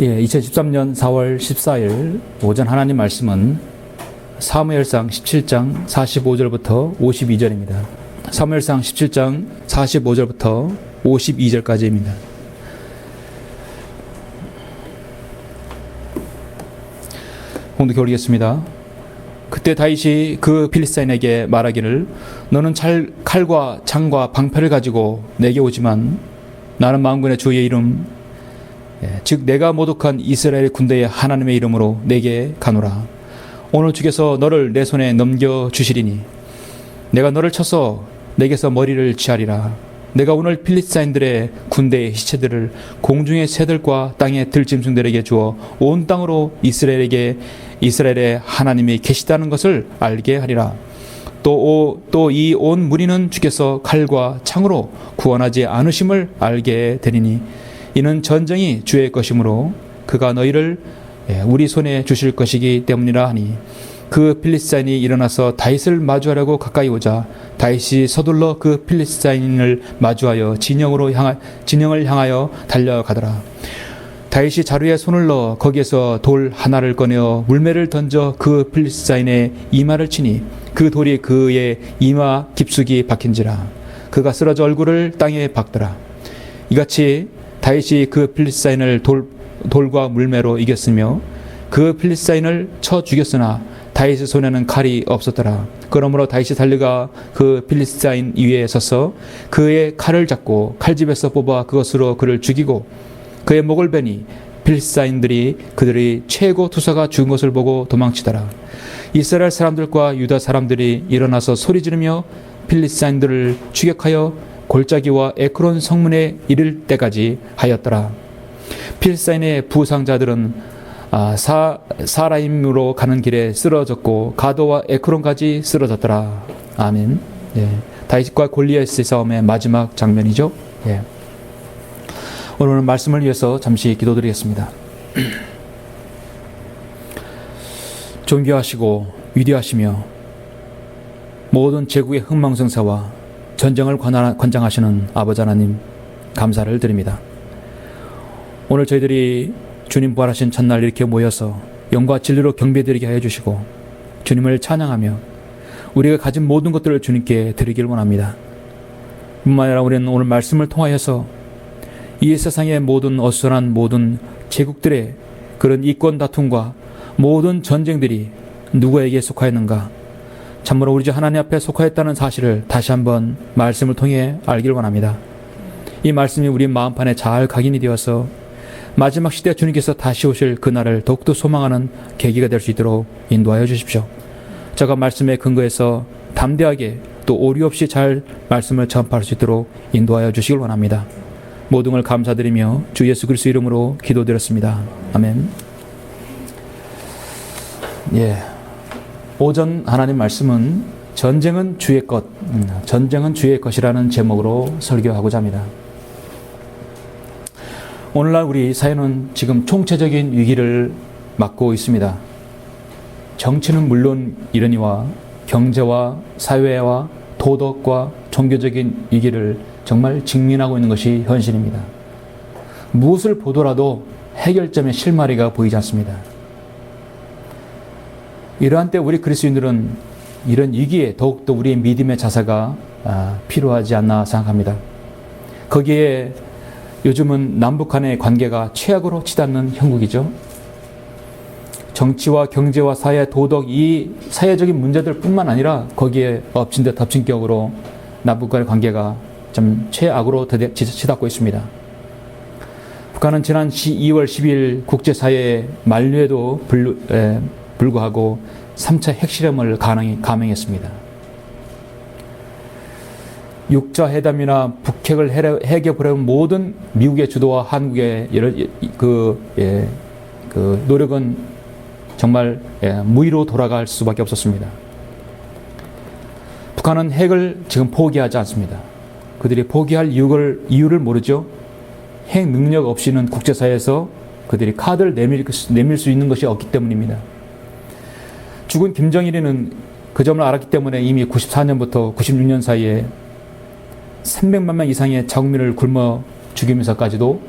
2013년 4월 14일 오전 하나님 말씀은 사무엘상 17장 45절부터 52절입니다. 사무엘상 17장 45절부터 52절까지입니다. 공독해 올리겠습니다. 그때 다윗이 그 필리스타인에게 말하기를 너는 칼과 창과 방패를 가지고 내게 오지만 나는 만군의 주의 이름 즉 내가 모독한 이스라엘 군대의 하나님의 이름으로 내게 가노라. 오늘 주께서 너를 내 손에 넘겨주시리니 내가 너를 쳐서 내게서 머리를 취하리라. 내가 오늘 필리스타인들의 군대의 시체들을 공중의 새들과 땅의 들짐승들에게 주어 온 땅으로 이스라엘의 하나님이 계시다는 것을 알게 하리라. 또 이 온 무리는 주께서 칼과 창으로 구원하지 않으심을 알게 되리니 이는 전쟁이 주의 것이므로 그가 너희를 우리 손에 주실 것이기 때문이라 하니 그 필리스타인이 일어나서 다윗을 마주하려고 가까이 오자 다윗이 서둘러 그 필리스타인을 마주하여 진영을 향하여 달려가더라. 다윗이 자루에 손을 넣어 거기에서 돌 하나를 꺼내어 물매를 던져 그 필리스타인의 이마를 치니 그 돌이 그의 이마 깊숙이 박힌지라. 그가 쓰러져 얼굴을 땅에 박더라. 이같이 다윗이 그 필리스타인을 돌과 물매로 이겼으며 그 필리스타인을 쳐 죽였으나 다윗의 손에는 칼이 없었더라. 그러므로 다윗이 달려가 그 필리스타인 위에 서서 그의 칼을 잡고 칼집에서 뽑아 그것으로 그를 죽이고 그의 목을 베니 필리스타인들이 그들의 최고 투사가 죽은 것을 보고 도망치더라. 이스라엘 사람들과 유다 사람들이 일어나서 소리 지르며 필리스타인들을 추격하여 골짜기와 에크론 성문에 이를 때까지 하였더라. 필리스타인의 부상자들은 사라임으로 가는 길에 쓰러졌고 가도와 에크론까지 쓰러졌더라. 아멘. 다윗과 골리앗의 싸움의 마지막 장면이죠. 오늘 말씀을 위해서 잠시 기도드리겠습니다. 존귀하시고 위대하시며 모든 제국의 흥망성쇠와 전쟁을 관장하시는 아버지 하나님 감사를 드립니다. 오늘 저희들이 주님 부활하신 첫날 이렇게 모여서 영과 진리로 경배드리게 하여 주시고 주님을 찬양하며 우리가 가진 모든 것들을 주님께 드리길 원합니다. 뿐만 아니라 우리는 오늘 말씀을 통하여서 이 세상의 모든 어수선한 모든 제국들의 그런 이권 다툼과 모든 전쟁들이 누구에게 속하였는가, 참으로 우리 주 하나님 앞에 속하였다는 사실을 다시 한번 말씀을 통해 알길 원합니다. 이 말씀이 우리 마음판에 잘 각인이 되어서 마지막 시대 주님께서 다시 오실 그날을 더욱더 소망하는 계기가 될 수 있도록 인도하여 주십시오. 제가 말씀에 근거해서 담대하게 또 오류 없이 잘 말씀을 전파할 수 있도록 인도하여 주시길 원합니다. 모든 걸 감사드리며 주 예수 그리스도 이름으로 기도드렸습니다. 아멘. 오전 하나님 말씀은 전쟁은 주의 것이라는 제목으로 설교하고자 합니다. 오늘날 우리 사회는 지금 총체적인 위기를 맞고 있습니다. 정치는 물론 이러니와 경제와 사회와 도덕과 종교적인 위기를 정말 직면하고 있는 것이 현실입니다. 무엇을 보더라도 해결점의 실마리가 보이지 않습니다. 이러한 때 우리 그리스도인들은 이런 위기에 더욱더 우리의 믿음의 자세가 필요하지 않나 생각합니다. 거기에 요즘은 남북 간의 관계가 최악으로 치닫는 형국이죠. 정치와 경제와 사회, 도덕 이 사회적인 문제들 뿐만 아니라 거기에 엎친 데 덮친 격으로 남북 간의 관계가 좀 최악으로 치닫고 있습니다. 북한은 지난 2월 10일 국제사회의 만류에도 불구하고 3차 핵실험을 감행했습니다. 6자 회담이나 북핵을 해결하려는 모든 미국의 주도와 한국의 그 노력은 정말 무의로 돌아갈 수밖에 없었습니다. 북한은 핵을 지금 포기하지 않습니다. 그들이 포기할 이유를 모르죠. 핵 능력 없이는 국제사회에서 그들이 카드를 내밀 수 있는 것이 없기 때문입니다. 죽은 김정일이는 그 점을 알았기 때문에 이미 94년부터 96년 사이에 300만 명 이상의 자국민을 굶어 죽이면서까지도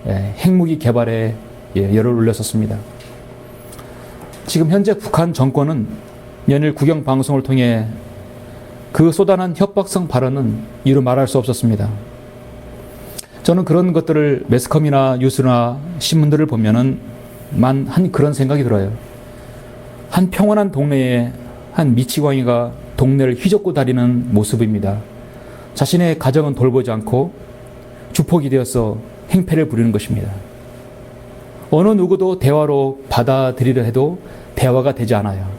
핵무기 개발에 열을 올렸었습니다. 지금 현재 북한 정권은 연일 국영 방송을 통해 그 쏟아난 협박성 발언은 이루 말할 수 없었습니다. 저는 그런 것들을 매스컴이나 뉴스나 신문들을 보면은 한 그런 생각이 들어요. 한 평온한 동네에 한 미치광이가 동네를 휘젓고 다니는 모습입니다. 자신의 가정은 돌보지 않고 주폭이 되어서 행패를 부리는 것입니다. 어느 누구도 대화로 받아들이려 해도 대화가 되지 않아요.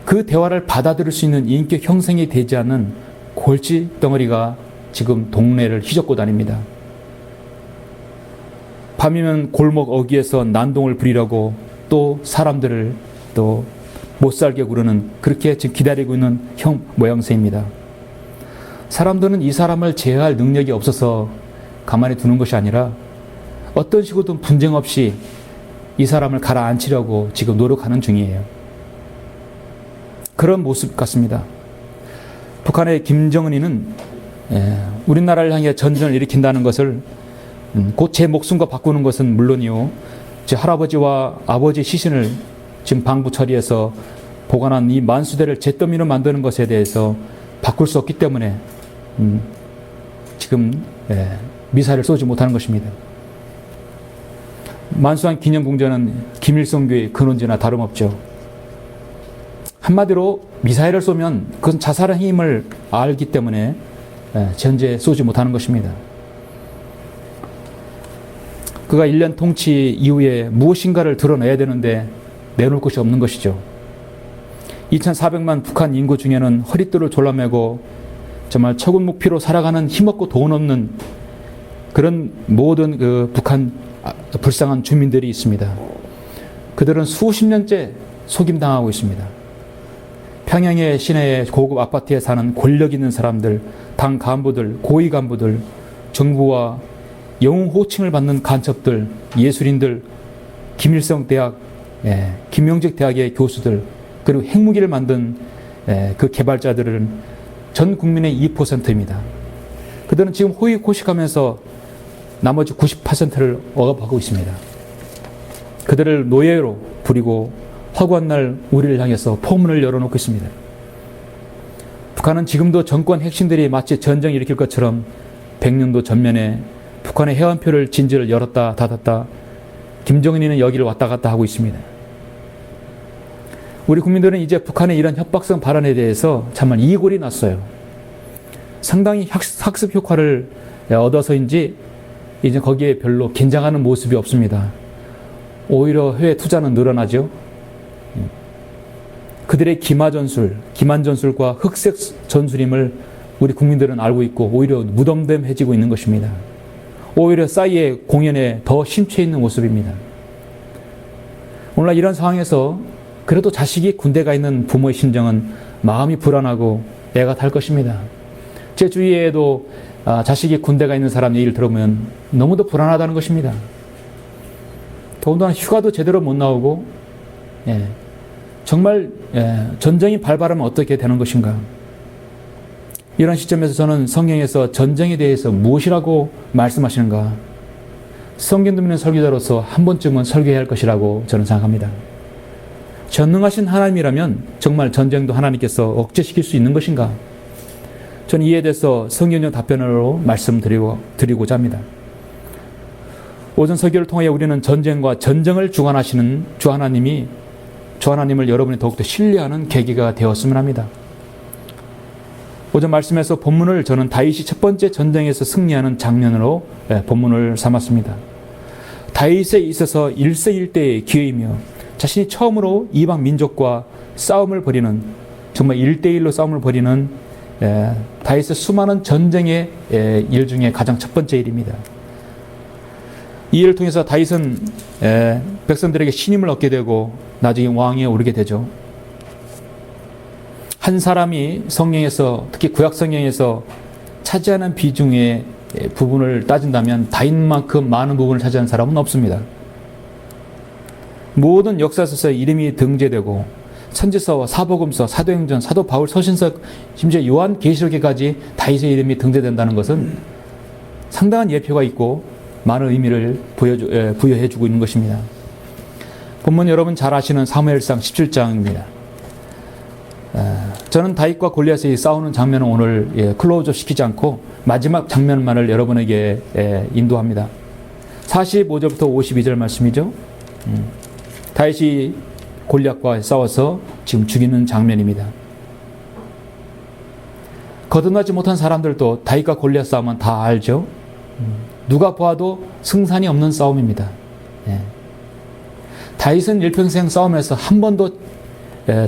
그 대화를 받아들일 수 있는 인격 형성이 되지 않는 골치 덩어리가 지금 동네를 휘젓고 다닙니다. 밤이면 골목 어귀에서 난동을 부리려고 또 사람들을 또 못살게 구르는, 그렇게 지금 기다리고 있는 모양새입니다. 사람들은 이 사람을 제어할 능력이 없어서 가만히 두는 것이 아니라 어떤 식으로든 분쟁 없이 이 사람을 가라앉히려고 지금 노력하는 중이에요. 그런 모습 같습니다. 북한의 김정은이는 우리나라를 향해 전쟁을 일으킨다는 것을 곧 제 목숨과 바꾸는 것은 물론이요, 제 할아버지와 아버지 시신을 지금 방부 처리해서 보관한 이 만수대를 잿더미로 만드는 것에 대해서 바꿀 수 없기 때문에 지금 미사일을 쏘지 못하는 것입니다. 만수한 기념궁전은 김일성교의 근원지나 다름없죠. 한마디로 미사일을 쏘면 그것은 자살의 힘을 알기 때문에 현재 쏘지 못하는 것입니다. 그가 1년 통치 이후에 무엇인가를 드러내야 되는데 내놓을 것이 없는 것이죠. 2400만 북한 인구 중에는 허리띠를 졸라매고 정말 처군묵피로 살아가는 힘없고 돈 없는 그런 모든 그 북한 불쌍한 주민들이 있습니다. 그들은 수십 년째 속임당하고 있습니다. 평양의 시내의 고급 아파트에 사는 권력 있는 사람들, 당 간부들, 고위 간부들, 정부와 영웅 호칭을 받는 간첩들, 예술인들, 김일성 대학, 김명직 대학의 교수들, 그리고 핵무기를 만든 그 개발자들은 전 국민의 2%입니다. 그들은 지금 호의호식하면서 나머지 90%를 억압하고 있습니다. 그들을 노예로 부리고 허구한 날 우리를 향해서 포문을 열어놓고 있습니다. 북한은 지금도 정권 핵심들이 마치 전쟁을 일으킬 것처럼 100년도 전면에 북한의 해안표를 진지를 열었다 닫았다, 김정은이는 여기를 왔다 갔다 하고 있습니다. 우리 국민들은 이제 북한의 이런 협박성 발언에 대해서 정말 이골이 났어요. 상당히 학습 효과를 얻어서인지 이제 거기에 별로 긴장하는 모습이 없습니다. 오히려 해외 투자는 늘어나죠. 그들의 기만 전술과 흑색 전술임을 우리 국민들은 알고 있고 오히려 무덤덤해지고 있는 것입니다. 오히려 싸이의 공연에 더 심취해 있는 모습입니다. 오늘날 이런 상황에서 그래도 자식이 군대 가 있는 부모의 심정은 마음이 불안하고 애가 탈 것입니다. 제 주위에도 자식이 군대 가 있는 사람 얘기를 들어보면 너무도 불안하다는 것입니다. 더군다나 휴가도 제대로 못 나오고 정말 전쟁이 발발하면 어떻게 되는 것인가. 이런 시점에서 저는 성경에서 전쟁에 대해서 무엇이라고 말씀하시는가, 성경 듣는 설교자로서 한 번쯤은 설교해야 할 것이라고 저는 생각합니다. 전능하신 하나님이라면 정말 전쟁도 하나님께서 억제시킬 수 있는 것인가? 저는 이에 대해서 성경적 답변으로 말씀드리고자 합니다. 오전 설교를 통해 우리는 전쟁과 전쟁을 주관하시는 주 하나님을 여러분이 더욱더 신뢰하는 계기가 되었으면 합니다. 오전 말씀에서 본문을 저는 다윗이 첫 번째 전쟁에서 승리하는 장면으로 본문을 삼았습니다. 다윗에 있어서 1세1대의 기회이며 자신이 처음으로 이방 민족과 싸움을 벌이는, 정말 1대1로 싸움을 벌이는 다윗의 수많은 전쟁의 일 중에 가장 첫 번째 일입니다. 이 일을 통해서 다윗은 백성들에게 신임을 얻게 되고 나중에 왕위에 오르게 되죠. 한 사람이 성경에서, 특히 구약 성경에서 차지하는 비중의 부분을 따진다면 다윗만큼 많은 부분을 차지한 사람은 없습니다. 모든 역사서에 이름이 등재되고 선지서와 사복음서, 사도행전, 사도 바울 서신서, 심지어 요한 계시록에까지 다윗의 이름이 등재된다는 것은 상당한 예표가 있고 많은 의미를 부여해주고 있는 것입니다. 본문 여러분 잘 아시는 사무엘상 17장입니다. 저는 다윗과 골리앗이 싸우는 장면을 오늘 클로즈업 시키지 않고 마지막 장면만을 여러분에게 인도합니다. 45절부터 52절 말씀이죠. 다윗이 골리앗과 싸워서 지금 죽이는 장면입니다. 거듭나지 못한 사람들도 다윗과 골리앗 싸움은 다 알죠. 누가 보아도 승산이 없는 싸움입니다. 다윗은 일평생 싸움에서 한 번도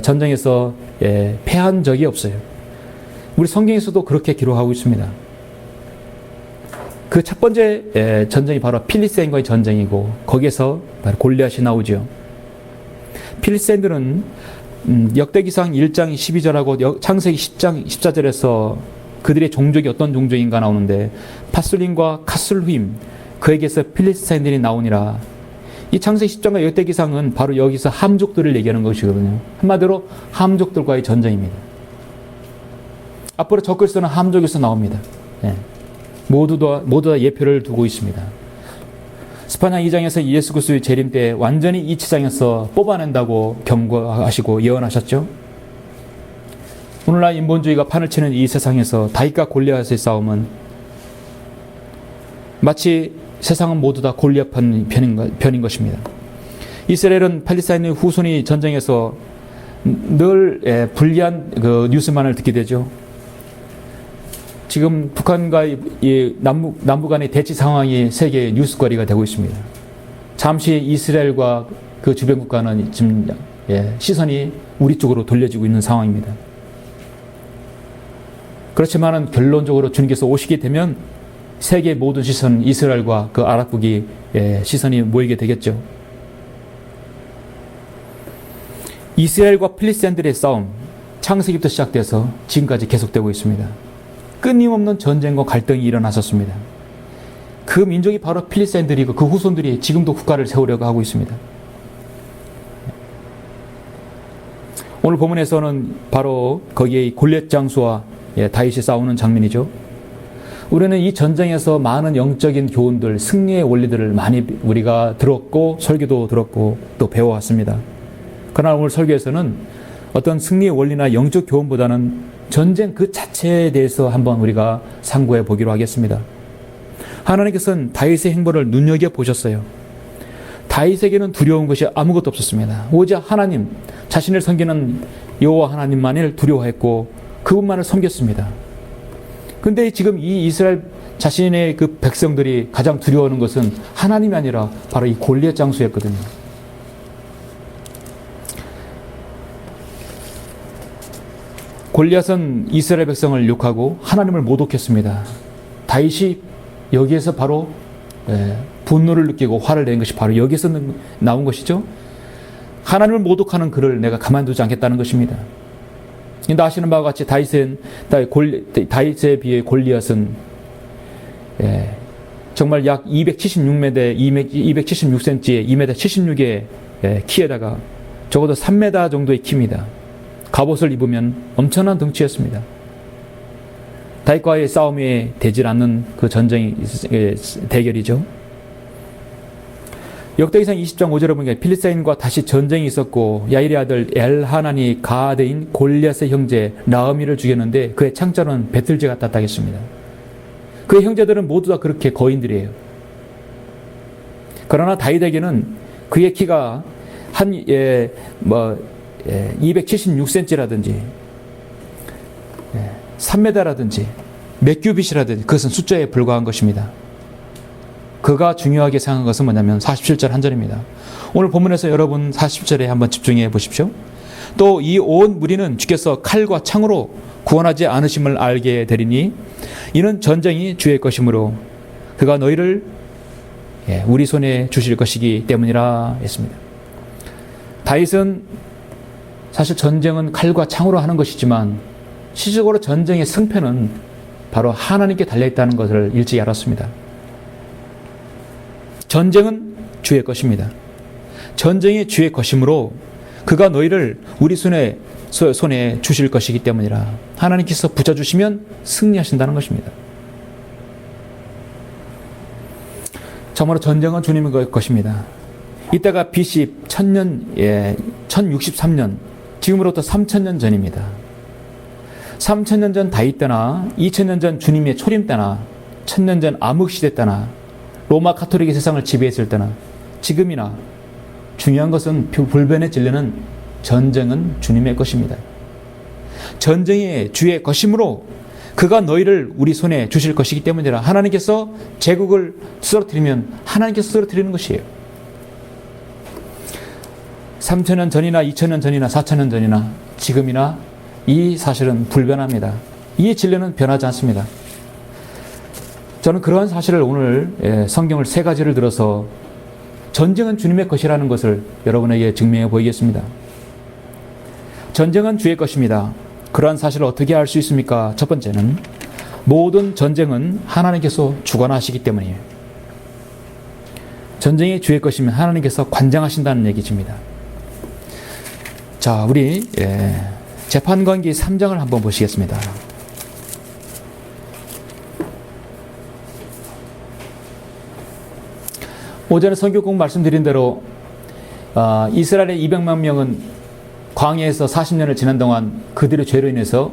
전쟁에서 패한 적이 없어요. 우리 성경에서도 그렇게 기록하고 있습니다. 그 첫 번째 전쟁이 바로 필리스타인과의 전쟁이고 거기에서 바로 골리앗이 나오죠. 필리스타인들은 역대기상 1장 12절하고 창세기 10장 14절에서 그들의 종족이 어떤 종족인가 나오는데 파술림과 카술휘임 그에게서 필리스타인들이 나오니라. 이 창세기 10장과 역대기상은 바로 여기서 함족들을 얘기하는 것이거든요. 한마디로 함족들과의 전쟁입니다. 앞으로 적글서는 함족에서 나옵니다. 모두 다 예표를 두고 있습니다. 스파냐 2장에서 예수 그리스도의 재림 때 완전히 이 지상에서 뽑아낸다고 경고하시고 예언하셨죠. 오늘날 인본주의가 판을 치는 이 세상에서 다윗과 골리앗의 싸움은 마치 세상은 모두 다 골리앗 편인 것입니다. 이스라엘은 팔레스타인의 후손이 전쟁에서 늘 불리한 그 뉴스만을 듣게 되죠. 지금 북한과 남북 간의 대치 상황이 세계의 뉴스거리가 되고 있습니다. 잠시 이스라엘과 그 주변 국가는 지금 시선이 우리 쪽으로 돌려지고 있는 상황입니다. 그렇지만은 결론적으로 주님께서 오시게 되면 세계 모든 시선 이스라엘과 그 아랍국이 시선이 모이게 되겠죠. 이스라엘과 필리스타인들의 싸움 창세기부터 시작돼서 지금까지 계속되고 있습니다. 끊임없는 전쟁과 갈등이 일어났었습니다. 그 민족이 바로 필리스타인들이고 그 후손들이 지금도 국가를 세우려고 하고 있습니다. 오늘 본문에서는 바로 거기에 골리앗 장수와 다윗이 싸우는 장면이죠. 우리는 이 전쟁에서 많은 영적인 교훈들, 승리의 원리들을 많이 우리가 들었고 설교도 들었고 또 배워왔습니다. 그러나 오늘 설교에서는 어떤 승리의 원리나 영적 교훈보다는 전쟁 그 자체에 대해서 한번 우리가 상고해 보기로 하겠습니다. 하나님께서는 다윗의 행보를 눈여겨보셨어요. 다윗에게는 두려운 것이 아무것도 없었습니다. 오직 하나님, 자신을 섬기는 여호와 하나님만을 두려워했고 그분만을 섬겼습니다. 근데 지금 이 이스라엘 자신의 그 백성들이 가장 두려워하는 것은 하나님이 아니라 바로 이 골리앗 장수였거든요. 골리앗은 이스라엘 백성을 욕하고 하나님을 모독했습니다. 다윗이 여기에서 바로 분노를 느끼고 화를 낸 것이 바로 여기서 나온 것이죠. 하나님을 모독하는 그를 내가 가만두지 않겠다는 것입니다. 근데 아시는 바와 같이 다윗에 비해 골리앗은 정말 약 276m에 276cm에 2m 76의 키에다가 적어도 3m 정도의 키입니다. 갑옷을 입으면 엄청난 덩치였습니다. 다윗과의 싸움이 되질 않는 그 전쟁 대결이죠. 역대기상 20장 5절에 보니까 필리스타인과 다시 전쟁이 있었고 야일의 아들 엘하난이 가드인 골리앗의 형제 라흐미를 죽였는데 그의 창자는 배틀지가 땄다겠습니다. 그의 형제들은 모두 다 그렇게 거인들이에요. 그러나 다윗에게는 그의 키가 한 276cm라든지 3m라든지 몇 규빗이라든지 그것은 숫자에 불과한 것입니다. 그가 중요하게 생각한 것은 뭐냐면 47절 한 절입니다. 오늘 본문에서 여러분 47절에 한번 집중해 보십시오. 또 이 온 무리는 주께서 칼과 창으로 구원하지 않으심을 알게 되리니 이는 전쟁이 주의 것이므로 그가 너희를 우리 손에 주실 것이기 때문이라 했습니다. 다윗은 사실 전쟁은 칼과 창으로 하는 것이지만 실질적으로 전쟁의 승패는 바로 하나님께 달려있다는 것을 일찍 알았습니다. 전쟁은 주의 것입니다. 전쟁이 주의 것이므로 그가 너희를 우리 손에 주실 것이기 때문이라. 하나님께서 붙여주시면 승리하신다는 것입니다. 참으로 전쟁은 주님의 것입니다. 이때가 BC 1000년, 1063년, 지금으로부터 3000년 전입니다. 3000년 전 다윗 때나 2000년 전 주님의 초림 때나 1000년 전 암흑시대 때나 로마 가톨릭이 세상을 지배했을 때나 지금이나 중요한 것은 불변의 진리는 전쟁은 주님의 것입니다. 전쟁이 주의 것이므로 그가 너희를 우리 손에 주실 것이기 때문이라. 하나님께서 제국을 쓰러뜨리면 하나님께서 쓰러뜨리는 것이에요. 3000년 전이나 2000년 전이나 4000년 전이나 지금이나 이 사실은 불변합니다. 이 진리는 변하지 않습니다. 저는 그러한 사실을 오늘 성경을 세 가지를 들어서 전쟁은 주님의 것이라는 것을 여러분에게 증명해 보이겠습니다. 전쟁은 주의 것입니다. 그러한 사실을 어떻게 알 수 있습니까? 첫 번째는 모든 전쟁은 하나님께서 주관하시기 때문이에요. 전쟁이 주의 것이면 하나님께서 관장하신다는 얘기입니다. 자, 우리 재판관기 3장을 한번 보시겠습니다. 오전에 성경국 말씀드린 대로 이스라엘의 200만 명은 광야에서 40년을 지난 동안 그들의 죄로 인해서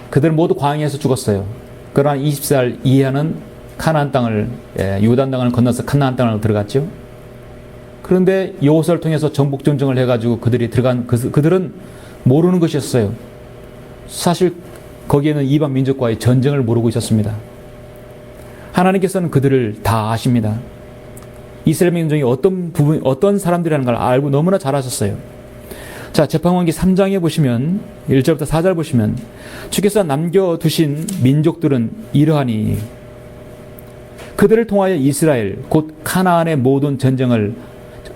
그들은 모두 광야에서 죽었어요. 그러나 20살 이하는 가나안 땅을, 요단 땅을 건너서 가나안 땅을 들어갔죠. 그런데 여호수아를 통해서 정복 전쟁을 해가지고 그들이 들어간 그들은 모르는 것이었어요. 사실 거기에는 이방 민족과의 전쟁을 모르고 있었습니다. 하나님께서는 그들을 다 아십니다. 이스라엘 민족이 어떤 사람들이라는 걸 알고 너무나 잘 아셨어요. 자, 재판관기 3장에 보시면 1절부터 4절 보시면 주께서 남겨두신 민족들은 이러하니 그들을 통하여 이스라엘 곧 카나안의 모든 전쟁을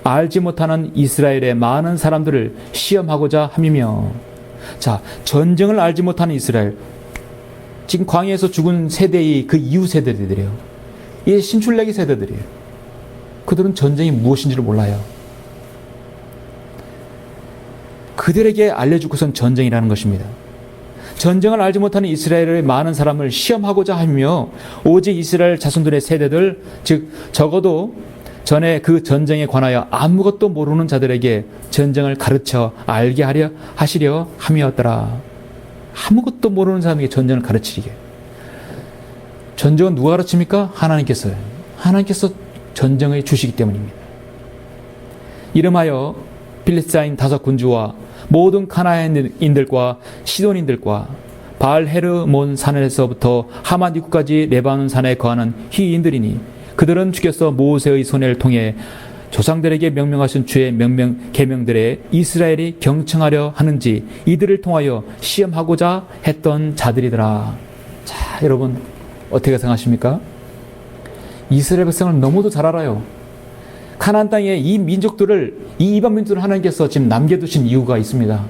알지 못하는 이스라엘의 많은 사람들을 시험하고자 함이며. 자, 전쟁을 알지 못하는 이스라엘, 지금 광야에서 죽은 세대의 그 이후 세대들이에요. 이 신출내기 세대들이에요. 그들은 전쟁이 무엇인지를 몰라요. 그들에게 알려주고선 전쟁이라는 것입니다. 전쟁을 알지 못하는 이스라엘의 많은 사람을 시험하고자 하며 오직 이스라엘 자손들의 세대들, 즉 적어도 전에 그 전쟁에 관하여 아무것도 모르는 자들에게 전쟁을 가르쳐 알게 하시려 함이었더라. 아무것도 모르는 사람에게 전쟁을 가르치게. 전쟁은 누가 가르칩니까? 하나님께서요. 하나님께서 전쟁을 주시기 때문입니다. 이름하여 필리스타인 5군주와 모든 카나안인들과 시돈인들과 바알 헤르몬 산에서부터 하만 입구까지 레바논 산에 거하는 히인들이니 그들은 주께서 모세의 손을 통해 조상들에게 명명하신 주의 계명들에 이스라엘이 경청하려 하는지 이들을 통하여 시험하고자 했던 자들이더라. 자, 여러분 어떻게 생각하십니까? 이스라엘 백성을 너무도 잘 알아요. 가나안 땅에 이 민족들을, 이 이방 민족들을 하나님께서 지금 남겨두신 이유가 있습니다.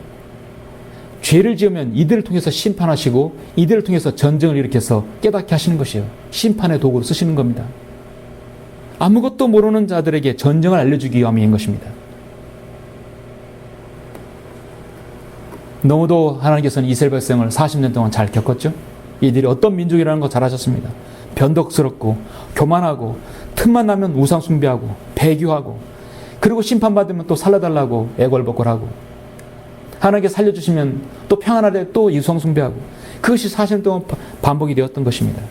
죄를 지으면 이들을 통해서 심판하시고 이들을 통해서 전쟁을 일으켜서 깨닫게 하시는 것이에요. 심판의 도구로 쓰시는 겁니다. 아무것도 모르는 자들에게 전쟁을 알려주기 위함인 것입니다. 너무도 하나님께서는 이스라엘 백성을 40년 동안 잘 겪었죠. 이들이 어떤 민족이라는 거 잘 아셨습니다. 변덕스럽고 교만하고 틈만 나면 우상 숭배하고 배교하고 그리고 심판받으면 또 살려달라고 애걸복걸하고 하나님께 살려주시면 또 평안하되 또 우상 숭배하고 그것이 40년 동안 반복이 되었던 것입니다.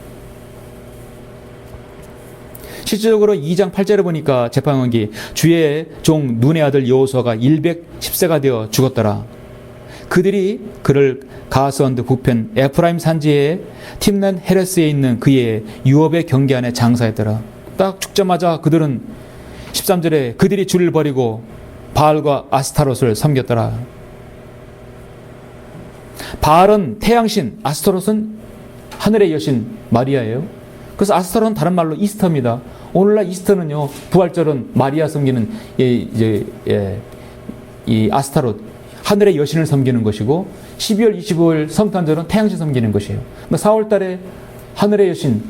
실질적으로 2장 8절에 보니까 재판관기 주의 종 눈의 아들 여호수아가 110세가 되어 죽었더라. 그들이 그를 가스원드 북편 에프라임 산지에 팀난 헤레스에 있는 그의 유업의 경계 안에 장사했더라. 딱 죽자마자 그들은 13절에 그들이 주를 버리고 바알과 아스타롯을 섬겼더라. 바알은 태양신, 아스타롯은 하늘의 여신 마리아예요. 그래서 아스타롯은 다른 말로 이스터입니다. 오늘날 이스터는요, 부활절은 마리아 섬기는 이 아스타롯, 하늘의 여신을 섬기는 것이고 12월 25일 성탄절은 태양신 섬기는 것이에요. 4월 달에 하늘의 여신,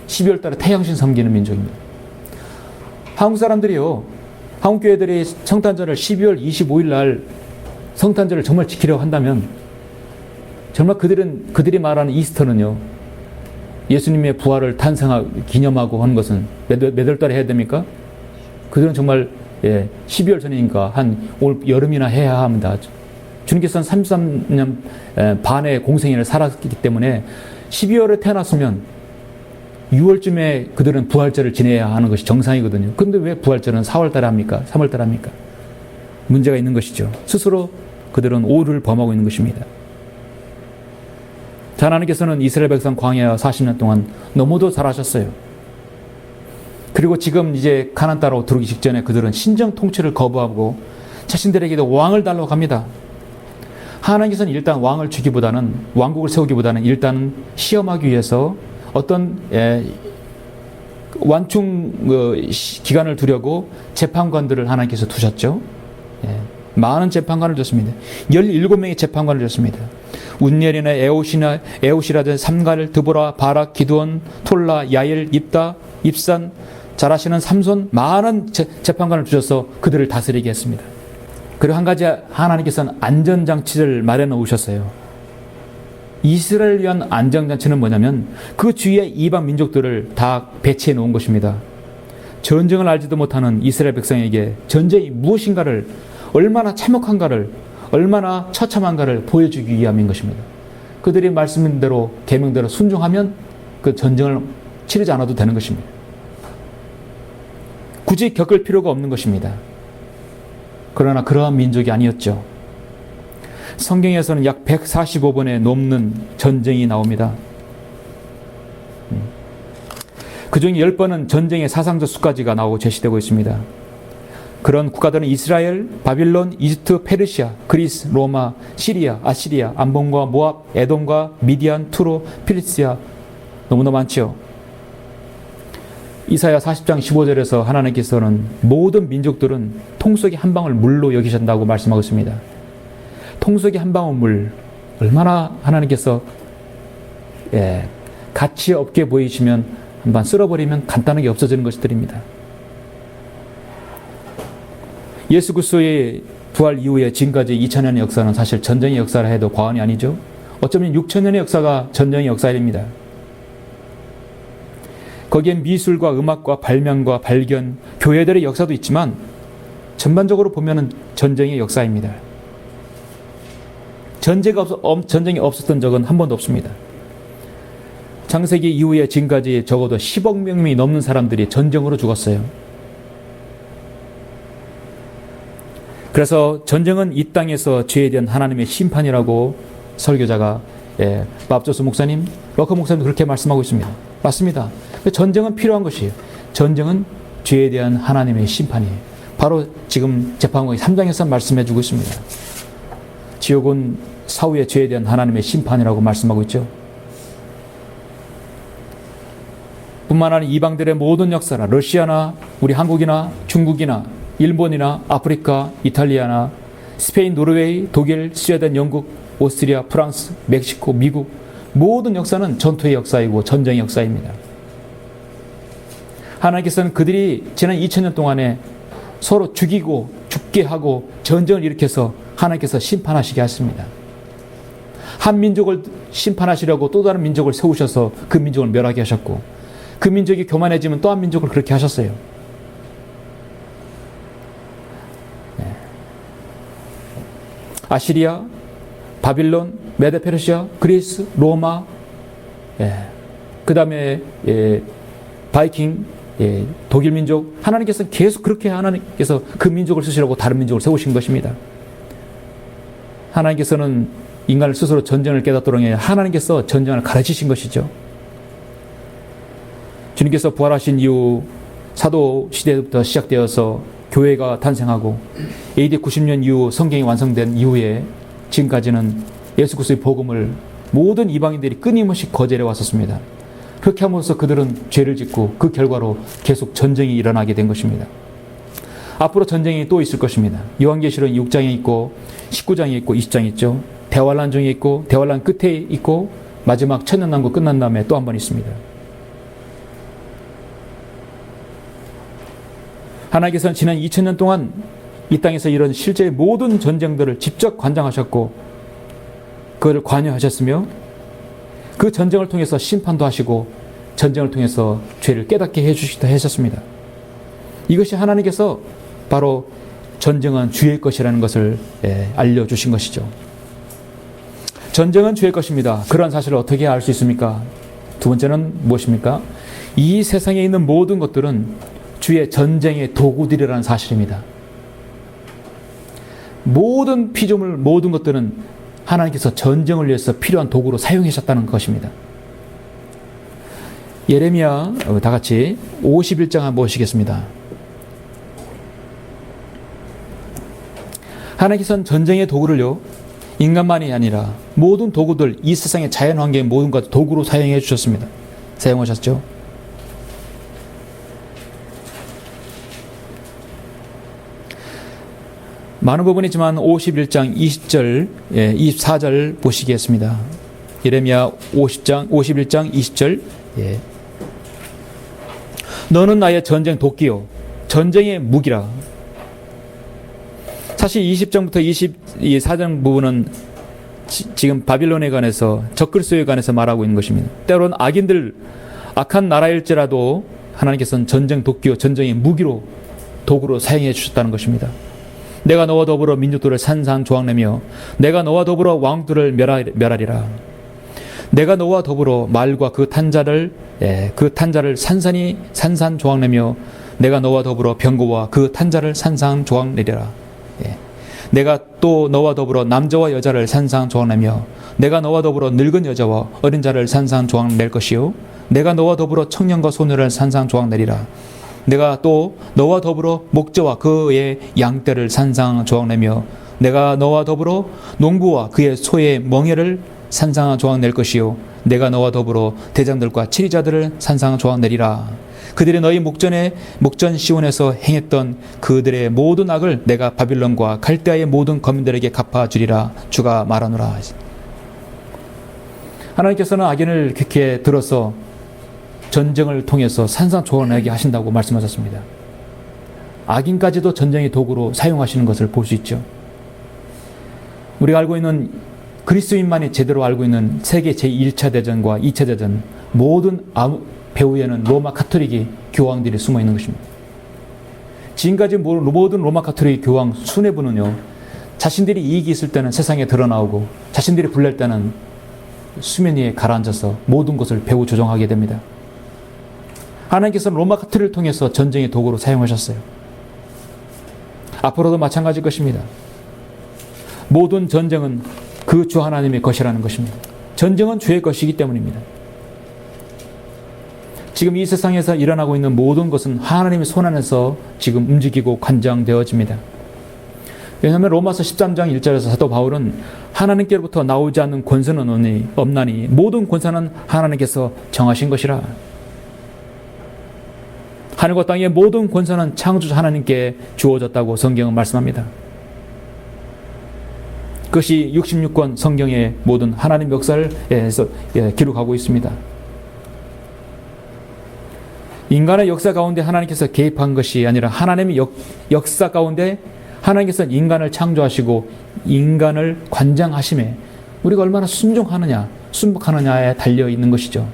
12월 달에 태양신 섬기는 민족입니다. 한국 사람들이요, 한국 교회들이 성탄절을 12월 25일 날 성탄절을 정말 지키려고 한다면 정말 그들이 말하는 이스터는요, 예수님의 부활을 기념하고 하는 것은 몇 월 달에 해야 됩니까? 그들은 정말 12월 전이니까 한 올 여름이나 해야 합니다. 주님께서는 33년 반의 공생애를 살았기 때문에 12월에 태어났으면 6월쯤에 그들은 부활절을 지내야 하는 것이 정상이거든요. 그런데 왜 부활절은 4월달에 합니까? 3월달에 합니까? 문제가 있는 것이죠. 스스로 그들은 오류를 범하고 있는 것입니다. 자, 하나님께서는 이스라엘 백성 광야 40년 동안 너무도 잘하셨어요. 그리고 지금 이제 가나안 땅으로 들어오기 직전에 그들은 신정 통치를 거부하고 자신들에게도 왕을 달라고 합니다. 하나님께서는 일단 왕을 주기보다는, 왕국을 세우기보다는 일단 시험하기 위해서 어떤 완충 기간을 두려고 재판관들을 하나님께서 두셨죠. 많은 재판관을 줬습니다. 17명의 재판관을 줬습니다. 운니엘이나 에옷이라든 삼갈, 드보라, 바락, 기드온, 톨라, 야일, 입다, 입산, 잘하시는 삼손, 많은 재판관을 주셔서 그들을 다스리게 했습니다. 그리고 한 가지 하나님께서는 안전장치를 마련해 오셨어요. 이스라엘을 위한 안전장치는 뭐냐면 그 주위의 이방 민족들을 다 배치해 놓은 것입니다. 전쟁을 알지도 못하는 이스라엘 백성에게 전쟁이 무엇인가를, 얼마나 참혹한가를, 얼마나 처참한가를 보여주기 위함인 것입니다. 그들이 말씀대로 계명대로 순종하면 그 전쟁을 치르지 않아도 되는 것입니다. 굳이 겪을 필요가 없는 것입니다. 그러나 그러한 민족이 아니었죠. 성경에서는 약 145번에 넘는 전쟁이 나옵니다. 그중 10번은 전쟁의 사상적 수까지가 나오고 제시되고 있습니다. 그런 국가들은 이스라엘, 바빌론, 이집트, 페르시아, 그리스, 로마, 시리아, 아시리아, 암몬과 모압, 에돔과 미디안, 투로, 필리스티아, 너무나 많지요. 이사야 40장 15절에서 하나님께서는 모든 민족들은 통 속의 한 방울 물로 여기신다고 말씀하고 있습니다. 통 속의 한 방울 물, 얼마나 하나님께서 가치 없게 보이시면 한번 쓸어버리면 간단하게 없어지는 것들입니다. 예수 그리스도의 부활 이후에 지금까지 2000년의 역사는 사실 전쟁의 역사라 해도 과언이 아니죠. 어쩌면 6000년의 역사가 전쟁의 역사입니다. 거기엔 미술과 음악과 발명과 발견, 교회들의 역사도 있지만 전반적으로 보면 전쟁의 역사입니다. 전쟁이 없었던 적은 한 번도 없습니다. 창세기 이후에 지금까지 적어도 10억 명이 넘는 사람들이 전쟁으로 죽었어요. 그래서 전쟁은 이 땅에서 죄에 대한 하나님의 심판이라고 설교자가 밥조스 목사님, 러커 목사님도 그렇게 말씀하고 있습니다. 맞습니다. 전쟁은 필요한 것이에요. 전쟁은 죄에 대한 하나님의 심판이에요. 바로 지금 재판관이 3장에서 말씀해 주고 있습니다. 지옥은 사후의 죄에 대한 하나님의 심판이라고 말씀하고 있죠. 뿐만 아니라 이방들의 모든 역사나 러시아나 우리 한국이나 중국이나 일본이나 아프리카, 이탈리아나 스페인, 노르웨이, 독일, 스웨덴, 영국, 오스트리아, 프랑스, 멕시코, 미국 모든 역사는 전투의 역사이고 전쟁의 역사입니다. 하나님께서는 그들이 지난 2000년 동안에 서로 죽이고 죽게 하고 전쟁을 일으켜서 하나님께서 심판하시게 하십니다. 한 민족을 심판하시려고 또 다른 민족을 세우셔서 그 민족을 멸하게 하셨고 그 민족이 교만해지면 또 한 민족을 그렇게 하셨어요. 아시리아, 바빌론, 메데페르시아, 그리스, 로마, 그 다음에 바이킹, 독일 민족, 하나님께서 계속 그렇게 하나님께서 그 민족을 쓰시려고 다른 민족을 세우신 것입니다. 하나님께서는 인간을 스스로 전쟁을 깨닫도록 해 하나님께서 전쟁을 가르치신 것이죠. 주님께서 부활하신 이후 사도 시대부터 시작되어서 교회가 탄생하고 AD 90년 이후 성경이 완성된 이후에 지금까지는 예수 그리스도의 복음을 모든 이방인들이 끊임없이 거절해 왔었습니다. 그렇게 함으로써 그들은 죄를 짓고 그 결과로 계속 전쟁이 일어나게 된 것입니다. 앞으로 전쟁이 또 있을 것입니다. 요한계시록 6장에 있고 19장에 있고 20장에 있죠. 대환란 중에 있고 대환란 끝에 있고 마지막 천년왕국 끝난 다음에 또 한 번 있습니다. 하나님께서는 지난 2000년 동안 이 땅에서 이런 실제의 모든 전쟁들을 직접 관장하셨고 그것을 관여하셨으며 그 전쟁을 통해서 심판도 하시고 전쟁을 통해서 죄를 깨닫게 해주시기도 하셨습니다. 이것이 하나님께서 바로 전쟁은 주의 것이라는 것을 알려주신 것이죠. 전쟁은 주의 것입니다. 그런 사실을 어떻게 알 수 있습니까? 두 번째는 무엇입니까? 이 세상에 있는 모든 것들은 주의 전쟁의 도구들이라는 사실입니다. 모든 피조물, 모든 것들은 하나님께서 전쟁을 위해서 필요한 도구로 사용하셨다는 것입니다. 예레미야 다 같이 51장 한번 보시겠습니다. 하나님께서는 전쟁의 도구를요, 인간만이 아니라 모든 도구들, 이 세상의 자연환경의 모든 것 도구로 사용해 주셨습니다. 사용하셨죠. 많은 부분이지만 51장 20절, 24절 보시겠습니다. 예레미야 51장 20절. 너는 나의 전쟁 도끼요, 전쟁의 무기라. 사실 20장부터 24장 부분은 지금 바빌론에 관해서, 적그리스도에 관해서 말하고 있는 것입니다. 때로는 악인들, 악한 나라일지라도 하나님께서는 전쟁 도끼요, 전쟁의 무기로, 도구로 사용해 주셨다는 것입니다. 내가 너와 더불어 민족들을 산산조각내며 내가 너와 더불어 왕들을 멸하리라. 내가 너와 더불어 말과 그 탄자를 산산조각내며 내가 너와 더불어 병거와 그 탄자를 산산조각내리라. 내가 또 너와 더불어 남자와 여자를 산산조각내며 내가 너와 더불어 늙은 여자와 어린 자를 산산조각낼 것이요 내가 너와 더불어 청년과 소녀를 산산조각내리라. 내가 또 너와 더불어 목자와 그의 양떼를 산산조각내며 내가 너와 더불어 농부와 그의 소의 멍에를 산산조각낼 것이요 내가 너와 더불어 대장들과 치리자들을 산산조각내리라. 그들이 너희 목전 시온에서 행했던 그들의 모든 악을 내가 바빌론과 갈대아의 모든 거민들에게 갚아주리라. 주가 말하노라. 하나님께서는 악인을 그렇게 들어서 전쟁을 통해서 산산조각나게 하신다고 말씀하셨습니다. 악인까지도 전쟁의 도구로 사용하시는 것을 볼 수 있죠. 우리가 알고 있는, 그리스도인만이 제대로 알고 있는 세계 제1차 대전과 2차 대전, 모든 배후에는 로마 가톨릭이 교황들이 숨어 있는 것입니다. 지금까지 모든 로마 가톨릭 교황 수뇌부는요, 자신들이 이익이 있을 때는 세상에 드러나오고 자신들이 불낼 때는 수면 위에 가라앉아서 모든 것을 배후 조종하게 됩니다. 하나님께서는 로마 가톨릭을 통해서 전쟁의 도구로 사용하셨어요. 앞으로도 마찬가지일 것입니다. 모든 전쟁은 그 주 하나님의 것이라는 것입니다. 전쟁은 주의 것이기 때문입니다. 지금 이 세상에서 일어나고 있는 모든 것은 하나님의 손 안에서 지금 움직이고 관장되어집니다. 왜냐하면 로마서 13장 1절에서 사도 바울은 하나님께로부터 나오지 않는 권세는 없나니 모든 권세는 하나님께서 정하신 것이라. 하늘과 땅의 모든 권세는 창조주 하나님께 주어졌다고 성경은 말씀합니다. 그것이 66권 성경의 모든 하나님 역사에서 기록하고 있습니다. 인간의 역사 가운데 하나님께서 개입한 것이 아니라 하나님의 역사 가운데 하나님께서 인간을 창조하시고 인간을 관장하심에 우리가 얼마나 순복하느냐에 달려 있는 것이죠.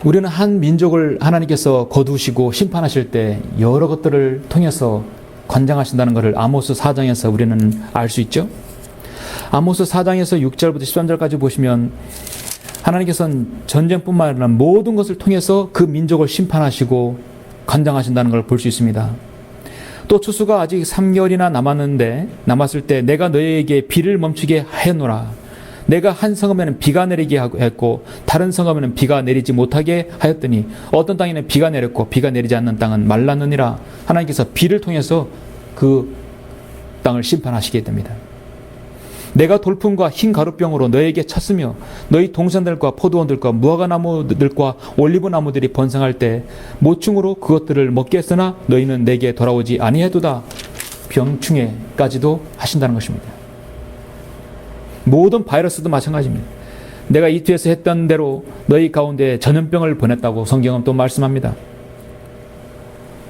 우리는 한 민족을 하나님께서 거두시고 심판하실 때 여러 것들을 통해서 관장하신다는 것을 아모스 4장에서 우리는 알 수 있죠. 아모스 4장에서 6절부터 13절까지 보시면 하나님께서는 전쟁뿐만 아니라 모든 것을 통해서 그 민족을 심판하시고 관장하신다는 걸 볼 수 있습니다. 또 추수가 아직 3개월이나 남았을 때 내가 너희에게 비를 멈추게 하였노라. 내가 한 성읍에는 비가 내리게 했고 다른 성읍에는 비가 내리지 못하게 하였더니 어떤 땅에는 비가 내렸고 비가 내리지 않는 땅은 말랐느니라. 하나님께서 비를 통해서 그 땅을 심판하시게 됩니다. 내가 돌풍과 흰 가루병으로 너에게 쳤으며 너희 동산들과 포도원들과 무화과나무들과 올리브나무들이 번성할 때 모충으로 그것들을 먹게 했으나 너희는 내게 돌아오지 아니하도다. 병충해까지도 하신다는 것입니다. 모든 바이러스도 마찬가지입니다. 내가 이투에서 했던 대로 너희 가운데 전염병을 보냈다고 성경은 또 말씀합니다.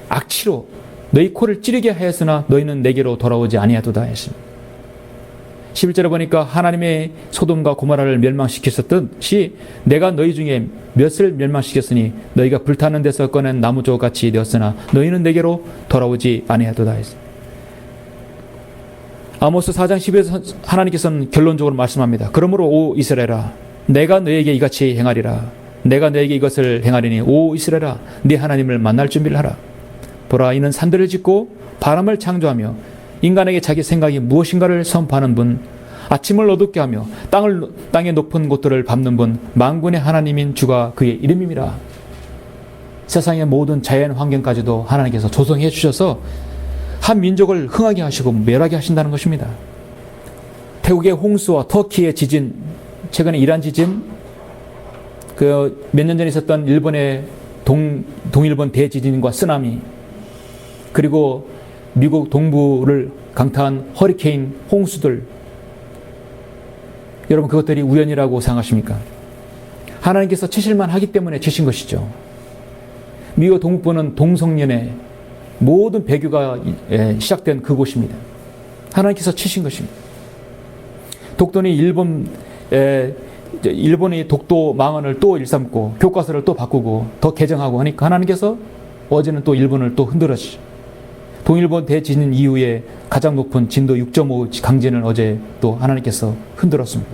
악취로 너희 코를 찌르게 하였으나 너희는 내게로 돌아오지 아니하도다 했습니다. 11절에 보니까 하나님의 소돔과 고모라를 멸망시켰었듯이 내가 너희 중에 몇을 멸망시켰으니 너희가 불타는 데서 꺼낸 나무조각같이 되었으나 너희는 내게로 돌아오지 아니하도다 했습니다. 아모스 4장 10에서 하나님께서는 결론적으로 말씀합니다. 그러므로 오 이스라엘아 내가 너에게 이같이 행하리라. 내가 너에게 이것을 행하리니 오 이스라엘아 네 하나님을 만날 준비를 하라. 보라 이는 산들을 짓고 바람을 창조하며 인간에게 자기 생각이 무엇인가를 선포하는 분, 아침을 어둡게 하며 땅의 높은 곳들을 밟는 분, 만군의 하나님인 주가 그의 이름임이라. 세상의 모든 자연 환경까지도 하나님께서 조성해 주셔서 한 민족을 흥하게 하시고 멸하게 하신다는 것입니다. 태국의 홍수와 터키의 지진, 최근에 이란 지진, 그 몇 년 전에 있었던 일본의 동일본 대지진과 쓰나미, 그리고 미국 동부를 강타한 허리케인, 홍수들, 여러분 그것들이 우연이라고 생각하십니까? 하나님께서 치실만 하기 때문에 치신 것이죠. 미국 동부는 동성연애 모든 배교가 시작된 그곳입니다. 하나님께서 치신 것입니다. 독도는 일본이 독도 망언을 또 일삼고 교과서를 또 바꾸고 더 개정하고 하니까 하나님께서 어제는 또 일본을 또 흔들었죠. 동일본 대지진 이후에 가장 높은 진도 6.5 강진을 어제 또 하나님께서 흔들었습니다.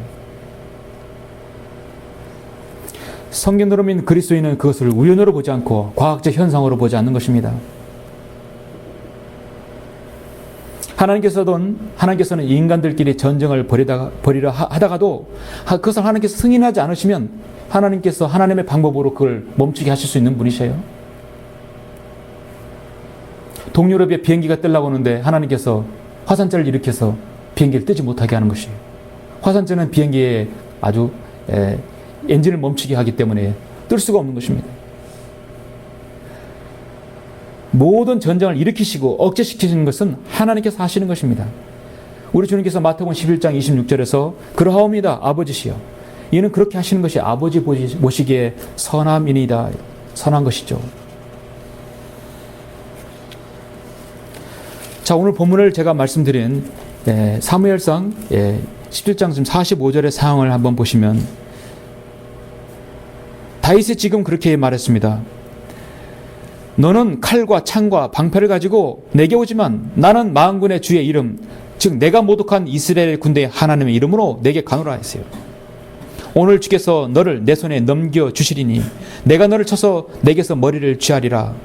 성경대로 믿는 그리스도인은 그것을 우연으로 보지 않고 과학적 현상으로 보지 않는 것입니다. 하나님께서는 인간들끼리 전쟁을 벌이려 하다가도 그것을 하나님께서 승인하지 않으시면 하나님께서 하나님의 방법으로 그걸 멈추게 하실 수 있는 분이세요. 동유럽에 비행기가 뜨려고 하는데 하나님께서 화산재를 일으켜서 비행기를 뜨지 못하게 하는 것이에요. 화산재는 비행기에 아주 엔진을 멈추게 하기 때문에 뜰 수가 없는 것입니다. 모든 전쟁을 일으키시고 억제시키시는 것은 하나님께서 하시는 것입니다. 우리 주님께서 마태복음 11장 26절에서 그러하옵니다 아버지시여 이는 그렇게 하시는 것이 아버지 보시기에 선함이니이다. 선한 것이죠. 자, 오늘 본문을 제가 말씀드린 사무엘상 17장 45절의 상황을 한번 보시면 다윗이 지금 그렇게 말했습니다. 너는 칼과 창과 방패를 가지고 내게 오지만 나는 만군의 주의 이름 즉 내가 모독한 이스라엘 군대의 하나님의 이름으로 내게 가노라 했어요. 오늘 주께서 너를 내 손에 넘겨주시리니 내가 너를 쳐서 내게서 머리를 쥐하리라.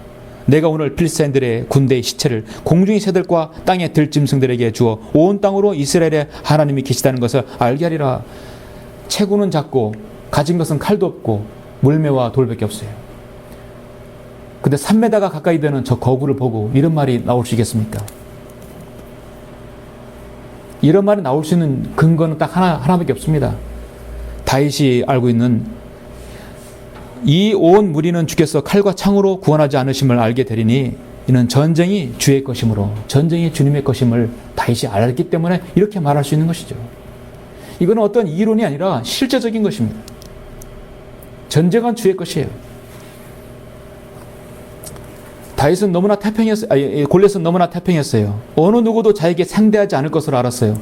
내가 오늘 필스타인들의 군대의 시체를 공중의 새들과 땅의 들짐승들에게 주어 온 땅으로 이스라엘의 하나님이 계시다는 것을 알게 하리라. 체구는 작고 가진 것은 칼도 없고 물매와 돌밖에 없어요. 근데 3m가 가까이 되는 저 거구를 보고 이런 말이 나올 수 있겠습니까? 이런 말이 나올 수 있는 근거는 딱 하나밖에 없습니다. 다윗이 알고 있는 이 온 무리는 주께서 칼과 창으로 구원하지 않으심을 알게 되리니 이는 전쟁이 주의 것이므로 전쟁이 주님의 것임을 다윗이 알았기 때문에 이렇게 말할 수 있는 것이죠. 이거는 어떤 이론이 아니라 실제적인 것입니다. 전쟁은 주의 것이에요. 다윗은 너무나 태평했어요. 골리앗은 너무나 태평했어요. 어느 누구도 자에게 상대하지 않을 것을 알았어요.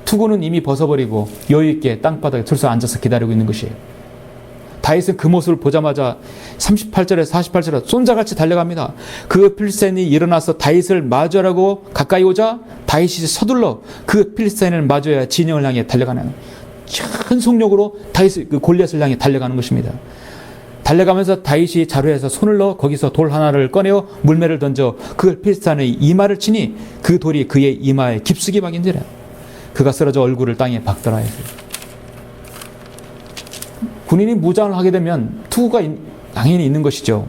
투구는 이미 벗어버리고 여유있게 땅바닥에 들서 앉아서 기다리고 있는 것이에요. 다윗은 그 모습을 보자마자 38절에 48절에 손자같이 달려갑니다. 그 필스타인이 일어나서 다윗을 마주하라고 가까이 오자 다윗이 서둘러 그 필스타인을 마주해야 진영을 향해 달려가는 큰 속력으로 그 골리앗을 향해 달려가는 것입니다. 달려가면서 다윗이 자루에서 손을 넣어 거기서 돌 하나를 꺼내어 물매를 던져 그 필스타인의 이마를 치니 그 돌이 그의 이마에 깊숙이 박인지라 그가 쓰러져 얼굴을 땅에 박더라 했어요. 군인이 무장을 하게 되면 투구가 당연히 있는 것이죠.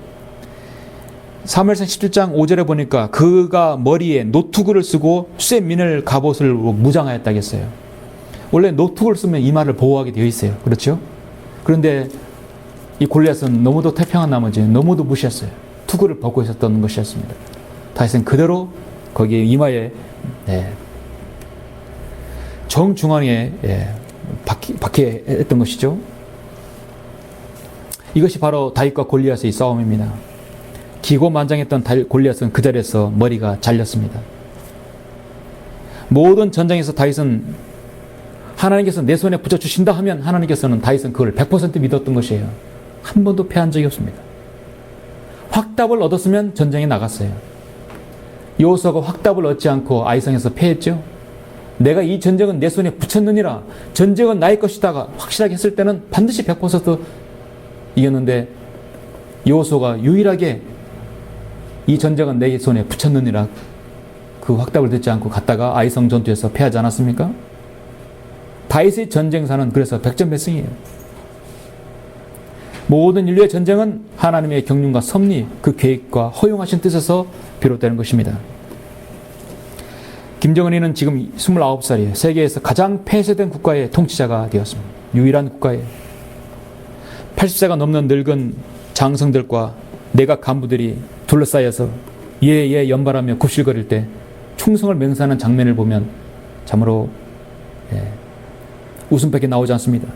사무엘상 17장 5절에 보니까 그가 머리에 노투구를 쓰고 쇠민을 갑옷을 무장하였다고 했어요. 원래 노투구를 쓰면 이마를 보호하게 되어 있어요. 그렇죠? 그런데 이 골리앗은 너무도 태평한 나머지 너무도 무시했어요. 투구를 벗고 있었던 것이었습니다. 다윗은 그대로 거기에 이마에 정중앙에 박해 했던 것이죠. 이것이 바로 다윗과 골리앗의 싸움입니다. 기고만장했던 골리앗은 그 자리에서 머리가 잘렸습니다. 모든 전장에서 다윗은 하나님께서 내 손에 붙여주신다 하면 하나님께서는 다윗은 그걸 100% 믿었던 것이에요. 한 번도 패한 적이 없습니다. 확답을 얻었으면 전쟁에 나갔어요. 여호수아가 확답을 얻지 않고 아이성에서 패했죠. 내가 이 전쟁은 내 손에 붙였느니라, 전쟁은 나의 것이다가 확실하게 했을 때는 반드시 100% 이겼는데, 여호수아가 유일하게 이 전쟁은 내 손에 붙였느니라 그 확답을 듣지 않고 갔다가 아이성 전투에서 패하지 않았습니까? 다윗의 전쟁사는 그래서 백전백승이에요. 모든 인류의 전쟁은 하나님의 경륜과 섭리, 그 계획과 허용하신 뜻에서 비롯되는 것입니다. 김정은이는 지금 29살이에요. 세계에서 가장 폐쇄된 국가의 통치자가 되었습니다. 유일한 국가에 80세가 넘는 늙은 장성들과 내각 간부들이 둘러싸여서 예예 연발하며 굽실거릴 때 충성을 맹세하는 장면을 보면 참으로 웃음밖에 나오지 않습니다.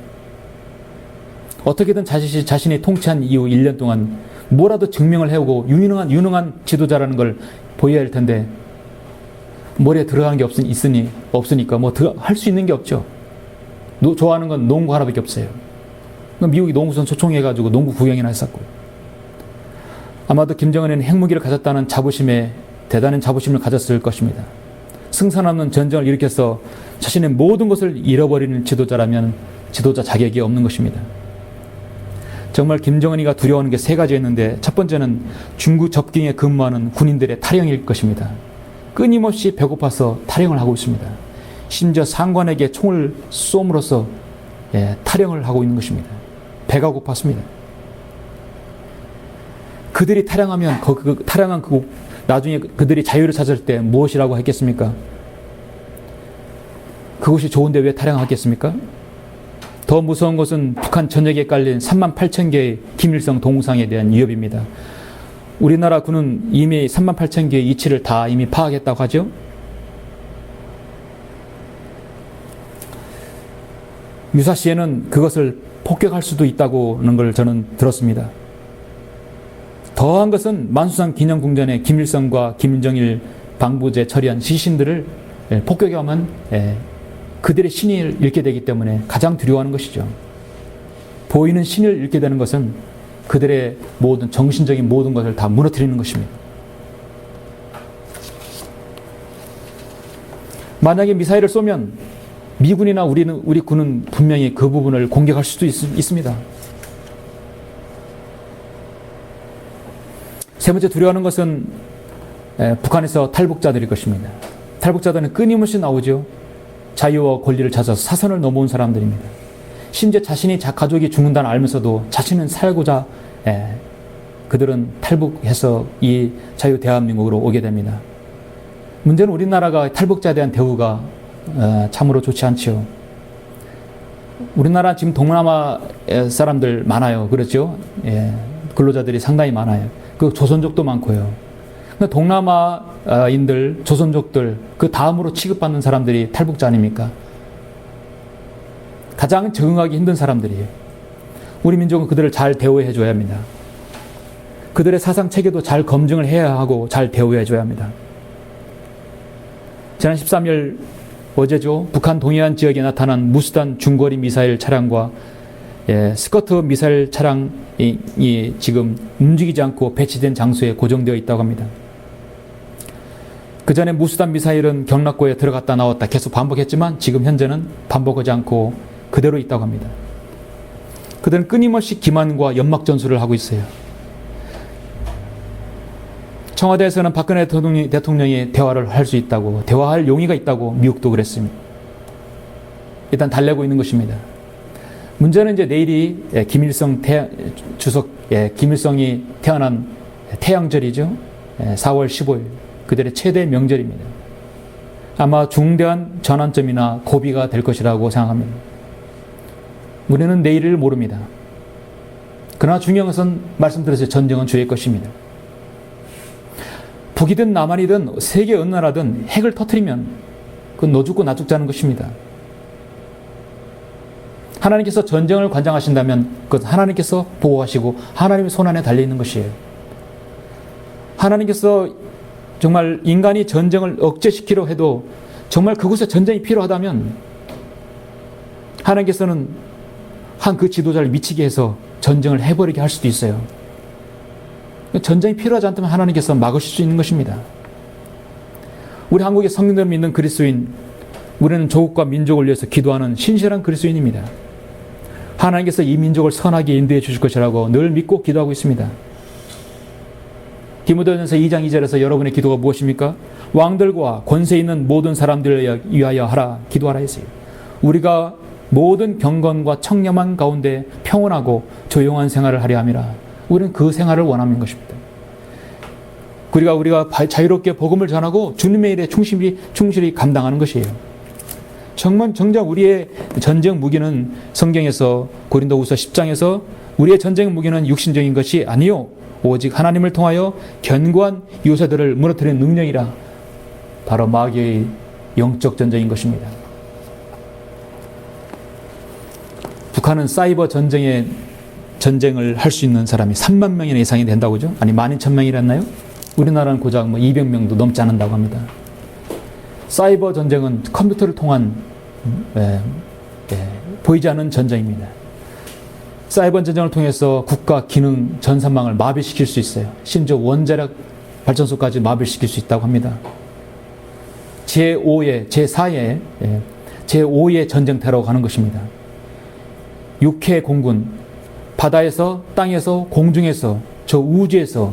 어떻게든 자신이 통치한 이후 1년 동안 뭐라도 증명을 해오고 유능한 지도자라는 걸 보여야 할 텐데 머리에 들어가는 게 없으니까 뭐 할 수 있는 게 없죠. 좋아하는 건 농구 하나밖에 없어요. 미국이 농구선 초청해가지고 농구 구경이나 했었고, 아마도 김정은은 핵무기를 가졌다는 대단한 자부심을 가졌을 것입니다. 승산 없는 전쟁을 일으켜서 자신의 모든 것을 잃어버리는 지도자라면 지도자 자격이 없는 것입니다. 정말 김정은이가 두려워하는 게 세 가지였는데, 첫 번째는 중국 접경에 근무하는 군인들의 탈영일 것입니다. 끊임없이 배고파서 탈영을 하고 있습니다. 심지어 상관에게 총을 쏘므로써 탈영을 하고 있는 것입니다. 배가 고팠습니다. 그들이 탈영하면 탈영한 나중에 그들이 자유를 찾을 때 무엇이라고 했겠습니까? 그것이 좋은데 왜 탈영하겠습니까? 더 무서운 것은 북한 전역에 깔린 38,000개의 김일성 동상에 대한 위협입니다. 우리나라 군은 이미 38,000개의 이치를 다 이미 파악했다고 하죠. 유사시에는 그것을 폭격할 수도 있다고는 걸 저는 들었습니다. 더한 것은 만수산 기념궁전에 김일성과 김정일 방부제 처리한 시신들을 폭격하면 그들의 신을 잃게 되기 때문에 가장 두려워하는 것이죠. 보이는 신을 잃게 되는 것은 그들의 모든 정신적인 모든 것을 다 무너뜨리는 것입니다. 만약에 미사일을 쏘면 미군이나 우리 군은 분명히 그 부분을 공격할 수도 있습니다. 세 번째 두려워하는 것은 북한에서 탈북자들일 것입니다. 탈북자들은 끊임없이 나오죠. 자유와 권리를 찾아서 사선을 넘어온 사람들입니다. 심지어 자신이 가족이 죽는다는 알면서도 자신은 살고자 그들은 탈북해서 이 자유 대한민국으로 오게 됩니다. 문제는 우리나라가 탈북자에 대한 대우가 참으로 좋지 않죠. 우리나라 지금 동남아 사람들 많아요. 그렇죠? 근로자들이 상당히 많아요. 그 조선족도 많고요. 근데 동남아인들, 조선족들 그 다음으로 취급받는 사람들이 탈북자 아닙니까? 가장 적응하기 힘든 사람들이에요. 우리 민족은 그들을 잘 대우해 줘야 합니다. 그들의 사상 체계도 잘 검증을 해야 하고 잘 대우해 줘야 합니다. 지난 13일 어제죠. 북한 동해안 지역에 나타난 무수단 중거리 미사일 차량과 스커트 미사일 차량이 지금 움직이지 않고 배치된 장소에 고정되어 있다고 합니다. 그 전에 무수단 미사일은 경락고에 들어갔다 나왔다 계속 반복했지만 지금 현재는 반복하지 않고 그대로 있다고 합니다. 그들은 끊임없이 기만과 연막 전술을 하고 있어요. 청와대에서는 박근혜 대통령이 대화를 할 수 있다고, 대화할 용의가 있다고 미국도 그랬습니다. 일단 달래고 있는 것입니다. 문제는 이제 내일이 김일성이 태어난 태양절이죠. 4월 15일. 그들의 최대 명절입니다. 아마 중대한 전환점이나 고비가 될 것이라고 생각합니다. 우리는 내일을 모릅니다. 그러나 중요한 것은 말씀드렸어요. 전쟁은 주의 것입니다. 북이든 남한이든 세계 어느 나라든 핵을 터뜨리면 그건 너 죽고 나 죽자는 것입니다. 하나님께서 전쟁을 관장하신다면 그건 하나님께서 보호하시고 하나님의 손안에 달려있는 것이에요. 하나님께서 정말 인간이 전쟁을 억제시키려 해도 정말 그곳에 전쟁이 필요하다면 하나님께서는 한 그 지도자를 미치게 해서 전쟁을 해버리게 할 수도 있어요. 전쟁이 필요하지 않다면 하나님께서 막으실 수 있는 것입니다. 우리 한국의 성경을 믿는 그리스도인, 우리는 조국과 민족을 위해서 기도하는 신실한 그리스도인입니다. 하나님께서 이 민족을 선하게 인도해 주실 것이라고 늘 믿고 기도하고 있습니다. 디모데전서 2장 2절에서 여러분의 기도가 무엇입니까? 왕들과 권세 있는 모든 사람들을 위하여 하라, 기도하라 했어요. 우리가 모든 경건과 청렴한 가운데 평온하고 조용한 생활을 하려 함이라. 우리는 그 생활을 원하는 것입니다. 우리가 자유롭게 복음을 전하고 주님의 일에 충실히 감당하는 것이에요. 정작 우리의 전쟁 무기는 성경에서 고린도후서 10장에서 우리의 전쟁 무기는 육신적인 것이 아니요 오직 하나님을 통하여 견고한 요새들을 무너뜨리는 능력이라. 바로 마귀의 영적 전쟁인 것입니다. 북한은 사이버 전쟁을 할 수 있는 사람이 3만 명이나 이상이 된다고 그죠? 아니 12,000명이랬나요? 우리나라는 고작 200명도 넘지 않는다고 합니다. 사이버 전쟁은 컴퓨터를 통한 보이지 않는 전쟁입니다. 사이버 전쟁을 통해서 국가 기능 전산망을 마비시킬 수 있어요. 심지어 원자력 발전소까지 마비시킬 수 있다고 합니다. 제5의 전쟁터라고 하는 것입니다. 육해 공군, 바다에서, 땅에서, 공중에서, 저 우주에서,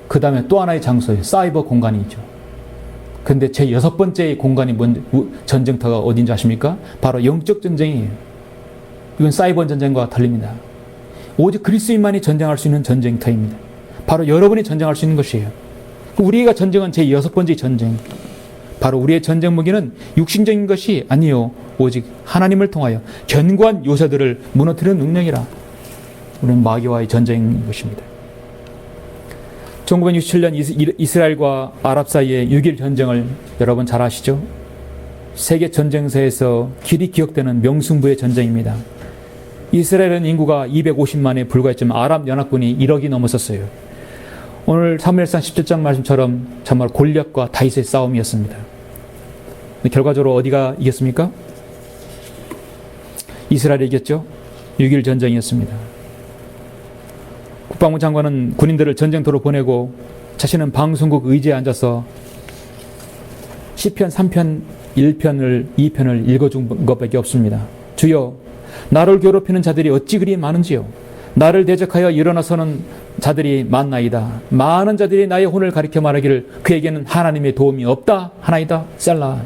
그 다음에 또 하나의 장소에 사이버 공간이죠. 근데 제 6번째의 공간이 전쟁터가 어딘지 아십니까? 바로 영적 전쟁이에요. 이건 사이버 전쟁과 달립니다. 오직 그리스도인만이 전쟁할 수 있는 전쟁터입니다. 바로 여러분이 전쟁할 수 있는 것이에요. 우리가 전쟁은 제 6번째 전쟁. 바로 우리의 전쟁 무기는 육신적인 것이 아니요 오직 하나님을 통하여 견고한 요새들을 무너뜨리는 능력이라. 우리는 마귀와의 전쟁인 것입니다. 1967년 이스라엘과 아랍 사이의 6.1 전쟁을 여러분 잘 아시죠? 세계 전쟁사에서 길이 기억되는 명승부의 전쟁입니다. 이스라엘은 인구가 250만에 불과했지만 아랍 연합군이 1억이 넘었었어요. 오늘 사무엘상 17장 말씀처럼 정말 골리앗과 다윗의 싸움이었습니다. 결과적으로 어디가 이겼습니까? 이스라엘이 이겼죠. 6.1 전쟁이었습니다. 국방부 장관은 군인들을 전쟁터로 보내고 자신은 방송국 의지에 앉아서 시편 3편 1편을 2편을 읽어준 것밖에 없습니다. 주여, 나를 괴롭히는 자들이 어찌 그리 많은지요. 나를 대적하여 일어나서는 자들이 많나이다. 많은 자들이 나의 혼을 가리켜 말하기를 그에게는 하나님의 도움이 없다 하나이다. 셀라.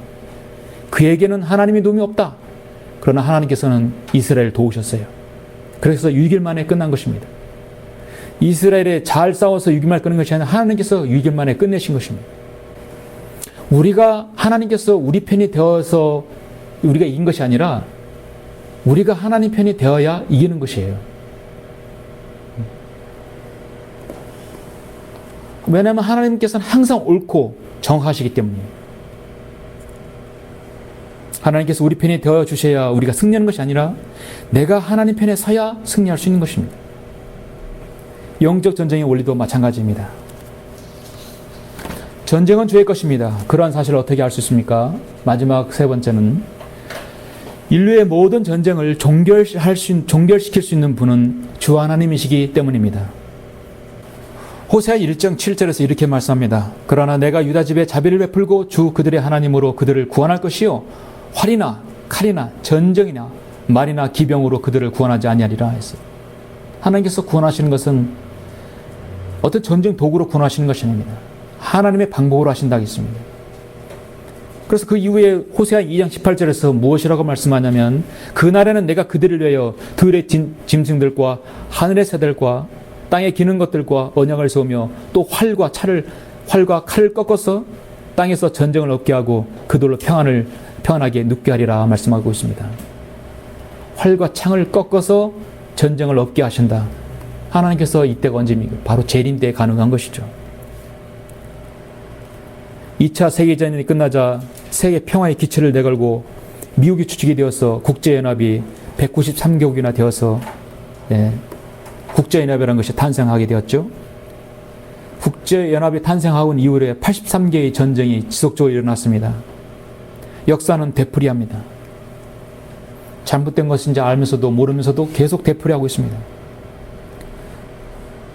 그에게는 하나님의 도움이 없다. 그러나 하나님께서는 이스라엘을 도우셨어요. 그래서 6일 만에 끝난 것입니다. 이스라엘에 잘 싸워서 6일 만에 끝낸 것이 아니라 하나님께서 6일 만에 끝내신 것입니다. 우리가 하나님께서 우리 편이 되어서 우리가 이긴 것이 아니라 우리가 하나님 편이 되어야 이기는 것이에요. 왜냐하면 하나님께서는 항상 옳고 정하시기 때문이에요. 하나님께서 우리 편이 되어 주셔야 우리가 승리하는 것이 아니라 내가 하나님 편에 서야 승리할 수 있는 것입니다. 영적 전쟁의 원리도 마찬가지입니다. 전쟁은 주의 것입니다. 그러한 사실을 어떻게 알 수 있습니까? 마지막 세 번째는 인류의 모든 전쟁을 종결시킬 수 있는 분은 주 하나님이시기 때문입니다. 호세아 1장 7절에서 이렇게 말씀합니다. 그러나 내가 유다 집에 자비를 베풀고 주 그들의 하나님으로 그들을 구원할 것이요 활이나 칼이나 전쟁이나 말이나 기병으로 그들을 구원하지 아니하리라 했어요. 하나님께서 구원하시는 것은 어떤 전쟁 도구로 구원하시는 것이 아닙니다. 하나님의 방법으로 하신다고 했습니다. 그래서 그 이후에 호세아 2장 18절에서 무엇이라고 말씀하냐면 그날에는 내가 그들을 위하여 들의 짐승들과 하늘의 새들과 땅에 기는 것들과 언약을 세우며 또 활과 칼을 꺾어서 땅에서 전쟁을 없게 하고 그들로 평안하게 눕게 하리라 말씀하고 있습니다. 활과 창을 꺾어서 전쟁을 없게 하신다. 하나님께서 이때가 언제입니까? 바로 재림 때 가능한 것이죠. 2차 세계전이 끝나자 세계 평화의 기초를 내걸고 미국이 주축이 되어서 국제연합이 193개국이나 되어서 국제연합이라는 것이 탄생하게 되었죠. 국제연합이 탄생하고 이후에 83개의 전쟁이 지속적으로 일어났습니다. 역사는 되풀이합니다. 잘못된 것인지 알면서도 모르면서도 계속 되풀이하고 있습니다.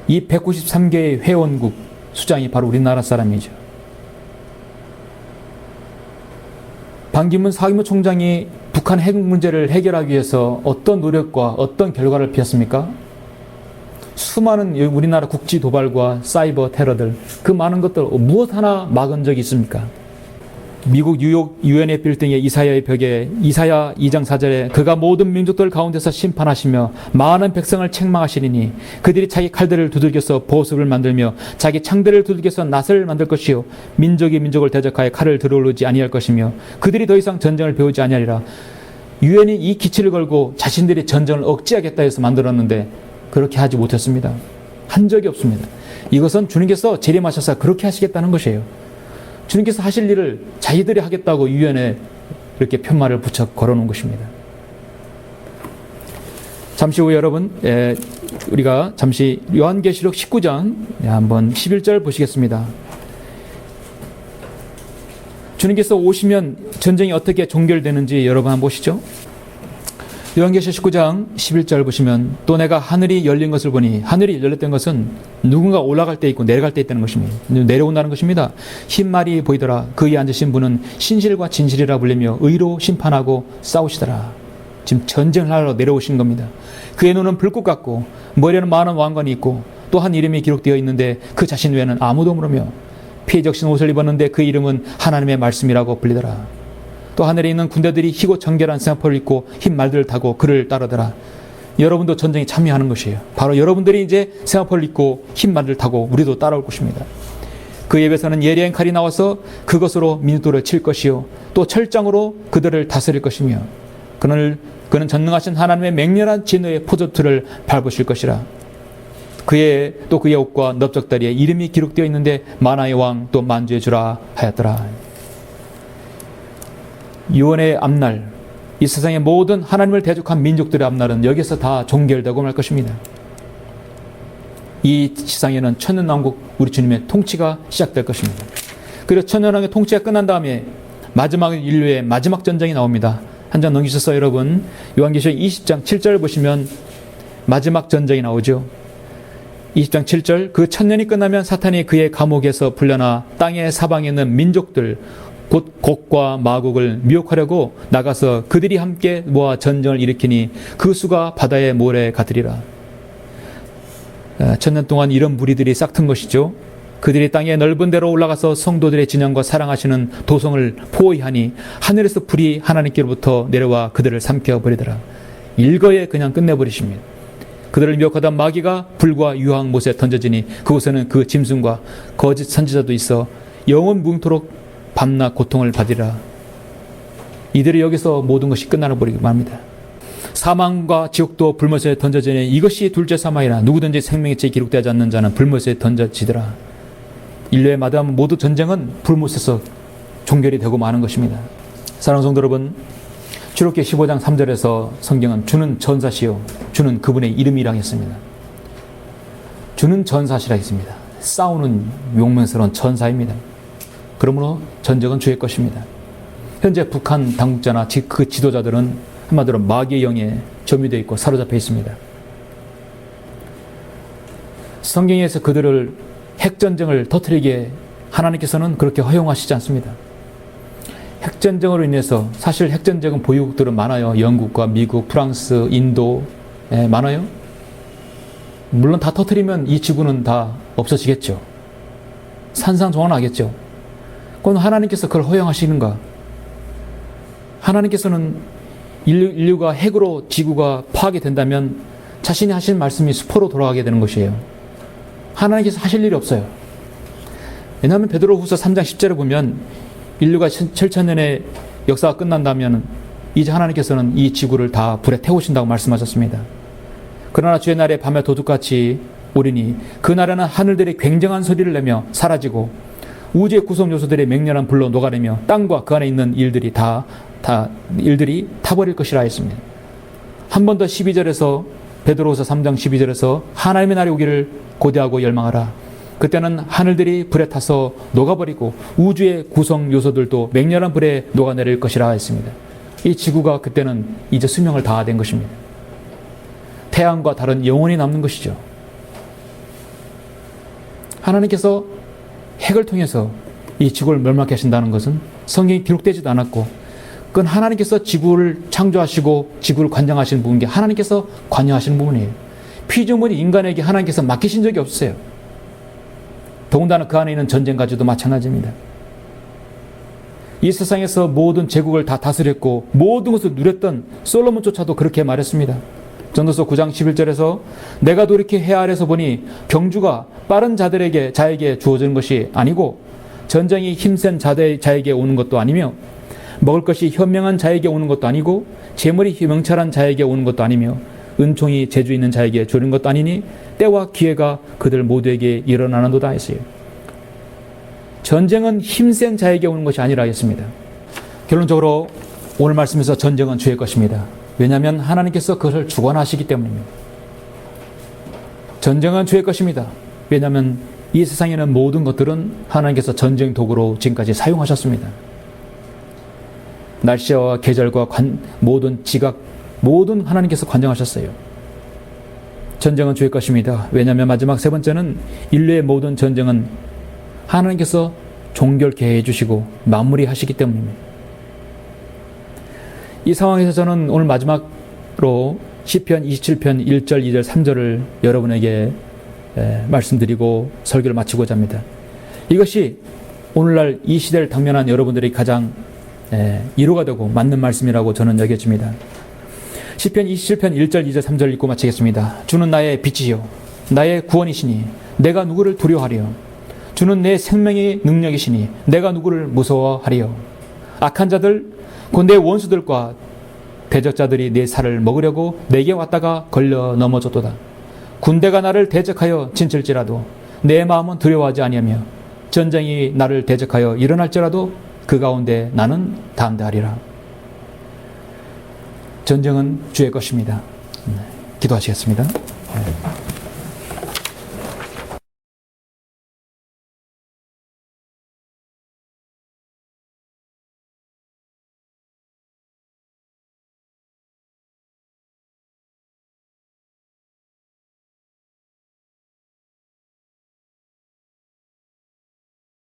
이 193개의 회원국 수장이 바로 우리나라 사람이죠. 반기문 사무총장이 북한 핵 문제를 해결하기 위해서 어떤 노력과 어떤 결과를 피웠습니까? 수많은 우리나라 국지 도발과 사이버 테러들, 그 많은 것들 무엇 하나 막은 적이 있습니까? 미국 뉴욕 유엔의 빌딩의 이사야의 벽에 이사야 2장 4절에 그가 모든 민족들 가운데서 심판하시며 많은 백성을 책망하시리니 그들이 자기 칼들을 두들겨서 보습을 만들며 자기 창들을 두들겨서 낫을 만들 것이요 민족이 민족을 대적하여 칼을 들어올리지 아니할 것이며 그들이 더 이상 전쟁을 배우지 아니하리라. 유엔이 이 기치를 걸고 자신들이 전쟁을 억제하겠다 해서 만들었는데 그렇게 하지 못했습니다. 한 적이 없습니다. 이것은 주님께서 재림하셔서 그렇게 하시겠다는 것이에요. 주님께서 하실 일을 자기들이 하겠다고 유엔에 이렇게 편말을 붙여 걸어놓은 것입니다. 잠시 후에 여러분, 우리가 잠시 요한계시록 19장 한번 11절 보시겠습니다. 주님께서 오시면 전쟁이 어떻게 종결되는지 여러분 한번 보시죠. 요한계시록 19장 11절 보시면 또 내가 하늘이 열린 것을 보니, 하늘이 열렸던 것은 누군가 올라갈 때 있고 내려갈 때 있다는 것입니다. 내려온다는 것입니다. 흰 말이 보이더라. 그에 앉으신 분은 신실과 진실이라 불리며 의로 심판하고 싸우시더라. 지금 전쟁을 하러 내려오신 겁니다. 그의 눈은 불꽃 같고 머리에는 많은 왕관이 있고 또 한 이름이 기록되어 있는데 그 자신 외에는 아무도 모르며 피에 적신 옷을 입었는데 그 이름은 하나님의 말씀이라고 불리더라. 또 하늘에 있는 군대들이 희고 정결한 쌍포를 입고 흰 말들을 타고 그를 따르더라. 여러분도 전쟁에 참여하는 것이에요. 바로 여러분들이 이제 쌍포를 입고 흰 말들을 타고 우리도 따라올 것입니다. 그 입에서는 예리한 칼이 나와서 그것으로 민족들을 칠 것이요 또 철장으로 그들을 다스릴 것이며 그는 전능하신 하나님의 맹렬한 진노의 포도틀을 밟으실 것이라. 그의 옷과 넓적다리에 이름이 기록되어 있는데 만화의 왕 또 만주의 주라 하였더라. 유언의 앞날, 이 세상의 모든 하나님을 대적한 민족들의 앞날은 여기서 다 종결되고 말 것입니다. 이 세상에는 천년왕국 우리 주님의 통치가 시작될 것입니다. 그리고 천년왕국의 통치가 끝난 다음에 마지막 인류의 마지막 전쟁이 나옵니다. 한 장 넘기셔서 여러분 요한계시록 20장 7절 보시면 마지막 전쟁이 나오죠. 20장 7절 그 천년이 끝나면 사탄이 그의 감옥에서 풀려나 땅의 사방에 있는 민족들 곧 곡과 마곡을 미혹하려고 나가서 그들이 함께 모아 전쟁을 일으키니 그 수가 바다의 모래 같으리라. 천년 동안 이런 무리들이 싹튼 것이죠. 그들이 땅의 넓은 데로 올라가서 성도들의 진영과 사랑하시는 도성을 포위하니 하늘에서 불이 하나님께로부터 내려와 그들을 삼켜버리더라. 일거에 그냥 끝내버리십니다. 그들을 미혹하던 마귀가 불과 유황못에 던져지니 그곳에는 그 짐승과 거짓 선지자도 있어 영원 무궁토록 밤낮 고통을 받으리라. 이들이 여기서 모든 것이 끝나는 버리기 말합니다. 사망과 지옥도 불못에 던져지니 이것이 둘째 사망이라. 누구든지 생명의 책에 기록되지 않는 자는 불못에 던져지더라. 인류의 마다한 모든 전쟁은 불못에서 종결이 되고 마는 것입니다. 사랑하는 성도 여러분, 출애굽기 15장 3절에서 성경은 주는 전사시요 주는 그분의 이름이라 했습니다. 주는 전사시라 했습니다. 싸우는 용맹스러운 전사입니다. 그러므로 전쟁은 주의 것입니다. 현재 북한 당국자나 그 지도자들은 한마디로 마귀의 영에 점유되어 있고 사로잡혀 있습니다. 성경에서 그들을 핵전쟁을 터뜨리게 하나님께서는 그렇게 허용하시지 않습니다. 핵전쟁으로 인해서 사실 핵전쟁은 보유국들은 많아요. 영국과 미국, 프랑스, 인도 많아요. 물론 다 터뜨리면 이 지구는 다 없어지겠죠. 산산조각나겠죠. 그건 하나님께서 그걸 허용하시는가? 하나님께서는 인류가 핵으로 지구가 파괴된다면 자신이 하신 말씀이 수포로 돌아가게 되는 것이에요. 하나님께서 하실 일이 없어요. 왜냐하면 베드로후서 3장 10절에 보면 인류가 7천년의 역사가 끝난다면 이제 하나님께서는 이 지구를 다 불에 태우신다고 말씀하셨습니다. 그러나 주의 날에 밤에 도둑같이 오리니 그 날에는 하늘들이 굉장한 소리를 내며 사라지고 우주의 구성 요소들이 맹렬한 불로 녹아내며 땅과 그 안에 있는 일들이 일들이 타버릴 것이라 했습니다. 한 번 더 12절에서 베드로후서 3장 12절에서 하나님의 날이 오기를 고대하고 열망하라. 그때는 하늘들이 불에 타서 녹아버리고 우주의 구성 요소들도 맹렬한 불에 녹아내릴 것이라 했습니다. 이 지구가 그때는 이제 수명을 다하된 것입니다. 태양과 달은 영원히 남는 것이죠. 하나님께서 핵을 통해서 이 지구를 멸망케 하신다는 것은 성경이 기록되지도 않았고, 그건 하나님께서 지구를 창조하시고 지구를 관장하시는 부분이 하나님께서 관여하시는 부분이에요. 피조물이 인간에게 하나님께서 맡기신 적이 없어요. 더군다나 그 안에 있는 전쟁까지도 마찬가지입니다. 이 세상에서 모든 제국을 다 다스렸고 모든 것을 누렸던 솔로몬조차도 그렇게 말했습니다. 전도서 9장 11절에서 내가 돌이켜 해 아래서 보니 경주가 빠른 자에게 주어지는 것이 아니고 전쟁이 힘센 자에게 오는 것도 아니며 먹을 것이 현명한 자에게 오는 것도 아니고 재물이 명철한 자에게 오는 것도 아니며 은총이 재주 있는 자에게 주는 것도 아니니 때와 기회가 그들 모두에게 일어나는도다 했어요. 전쟁은 힘센 자에게 오는 것이 아니라 했습니다. 결론적으로 오늘 말씀에서 전쟁은 주의 것입니다. 왜냐하면 하나님께서 그것을 주관하시기 때문입니다. 전쟁은 주의 것입니다. 왜냐하면 이 세상에 있는 모든 것들은 하나님께서 전쟁 도구로 지금까지 사용하셨습니다. 날씨와 계절과 모든 지각, 모든 하나님께서 관장하셨어요. 전쟁은 주의 것입니다. 왜냐하면 마지막 세 번째는 인류의 모든 전쟁은 하나님께서 종결케 해주시고 마무리하시기 때문입니다. 이 상황에서 저는 오늘 마지막으로 시편 27편 1절, 2절, 3절을 여러분에게 말씀드리고 설교를 마치고자 합니다. 이것이 오늘날 이 시대를 당면한 여러분들이 가장 이루가 되고 맞는 말씀이라고 저는 여겨집니다. 시편 27편 1절, 2절, 3절 읽고 마치겠습니다. 주는 나의 빛이요 나의 구원이시니 내가 누구를 두려워하리요. 주는 내 생명의 능력이시니 내가 누구를 무서워하리요. 악한 자들 곧 내 원수들과 대적자들이 내 살을 먹으려고 내게 왔다가 걸려 넘어졌도다. 군대가 나를 대적하여 진칠지라도 내 마음은 두려워하지 아니하며 전쟁이 나를 대적하여 일어날지라도 그 가운데 나는 담대하리라. 전쟁은 주의 것입니다. 기도하시겠습니다.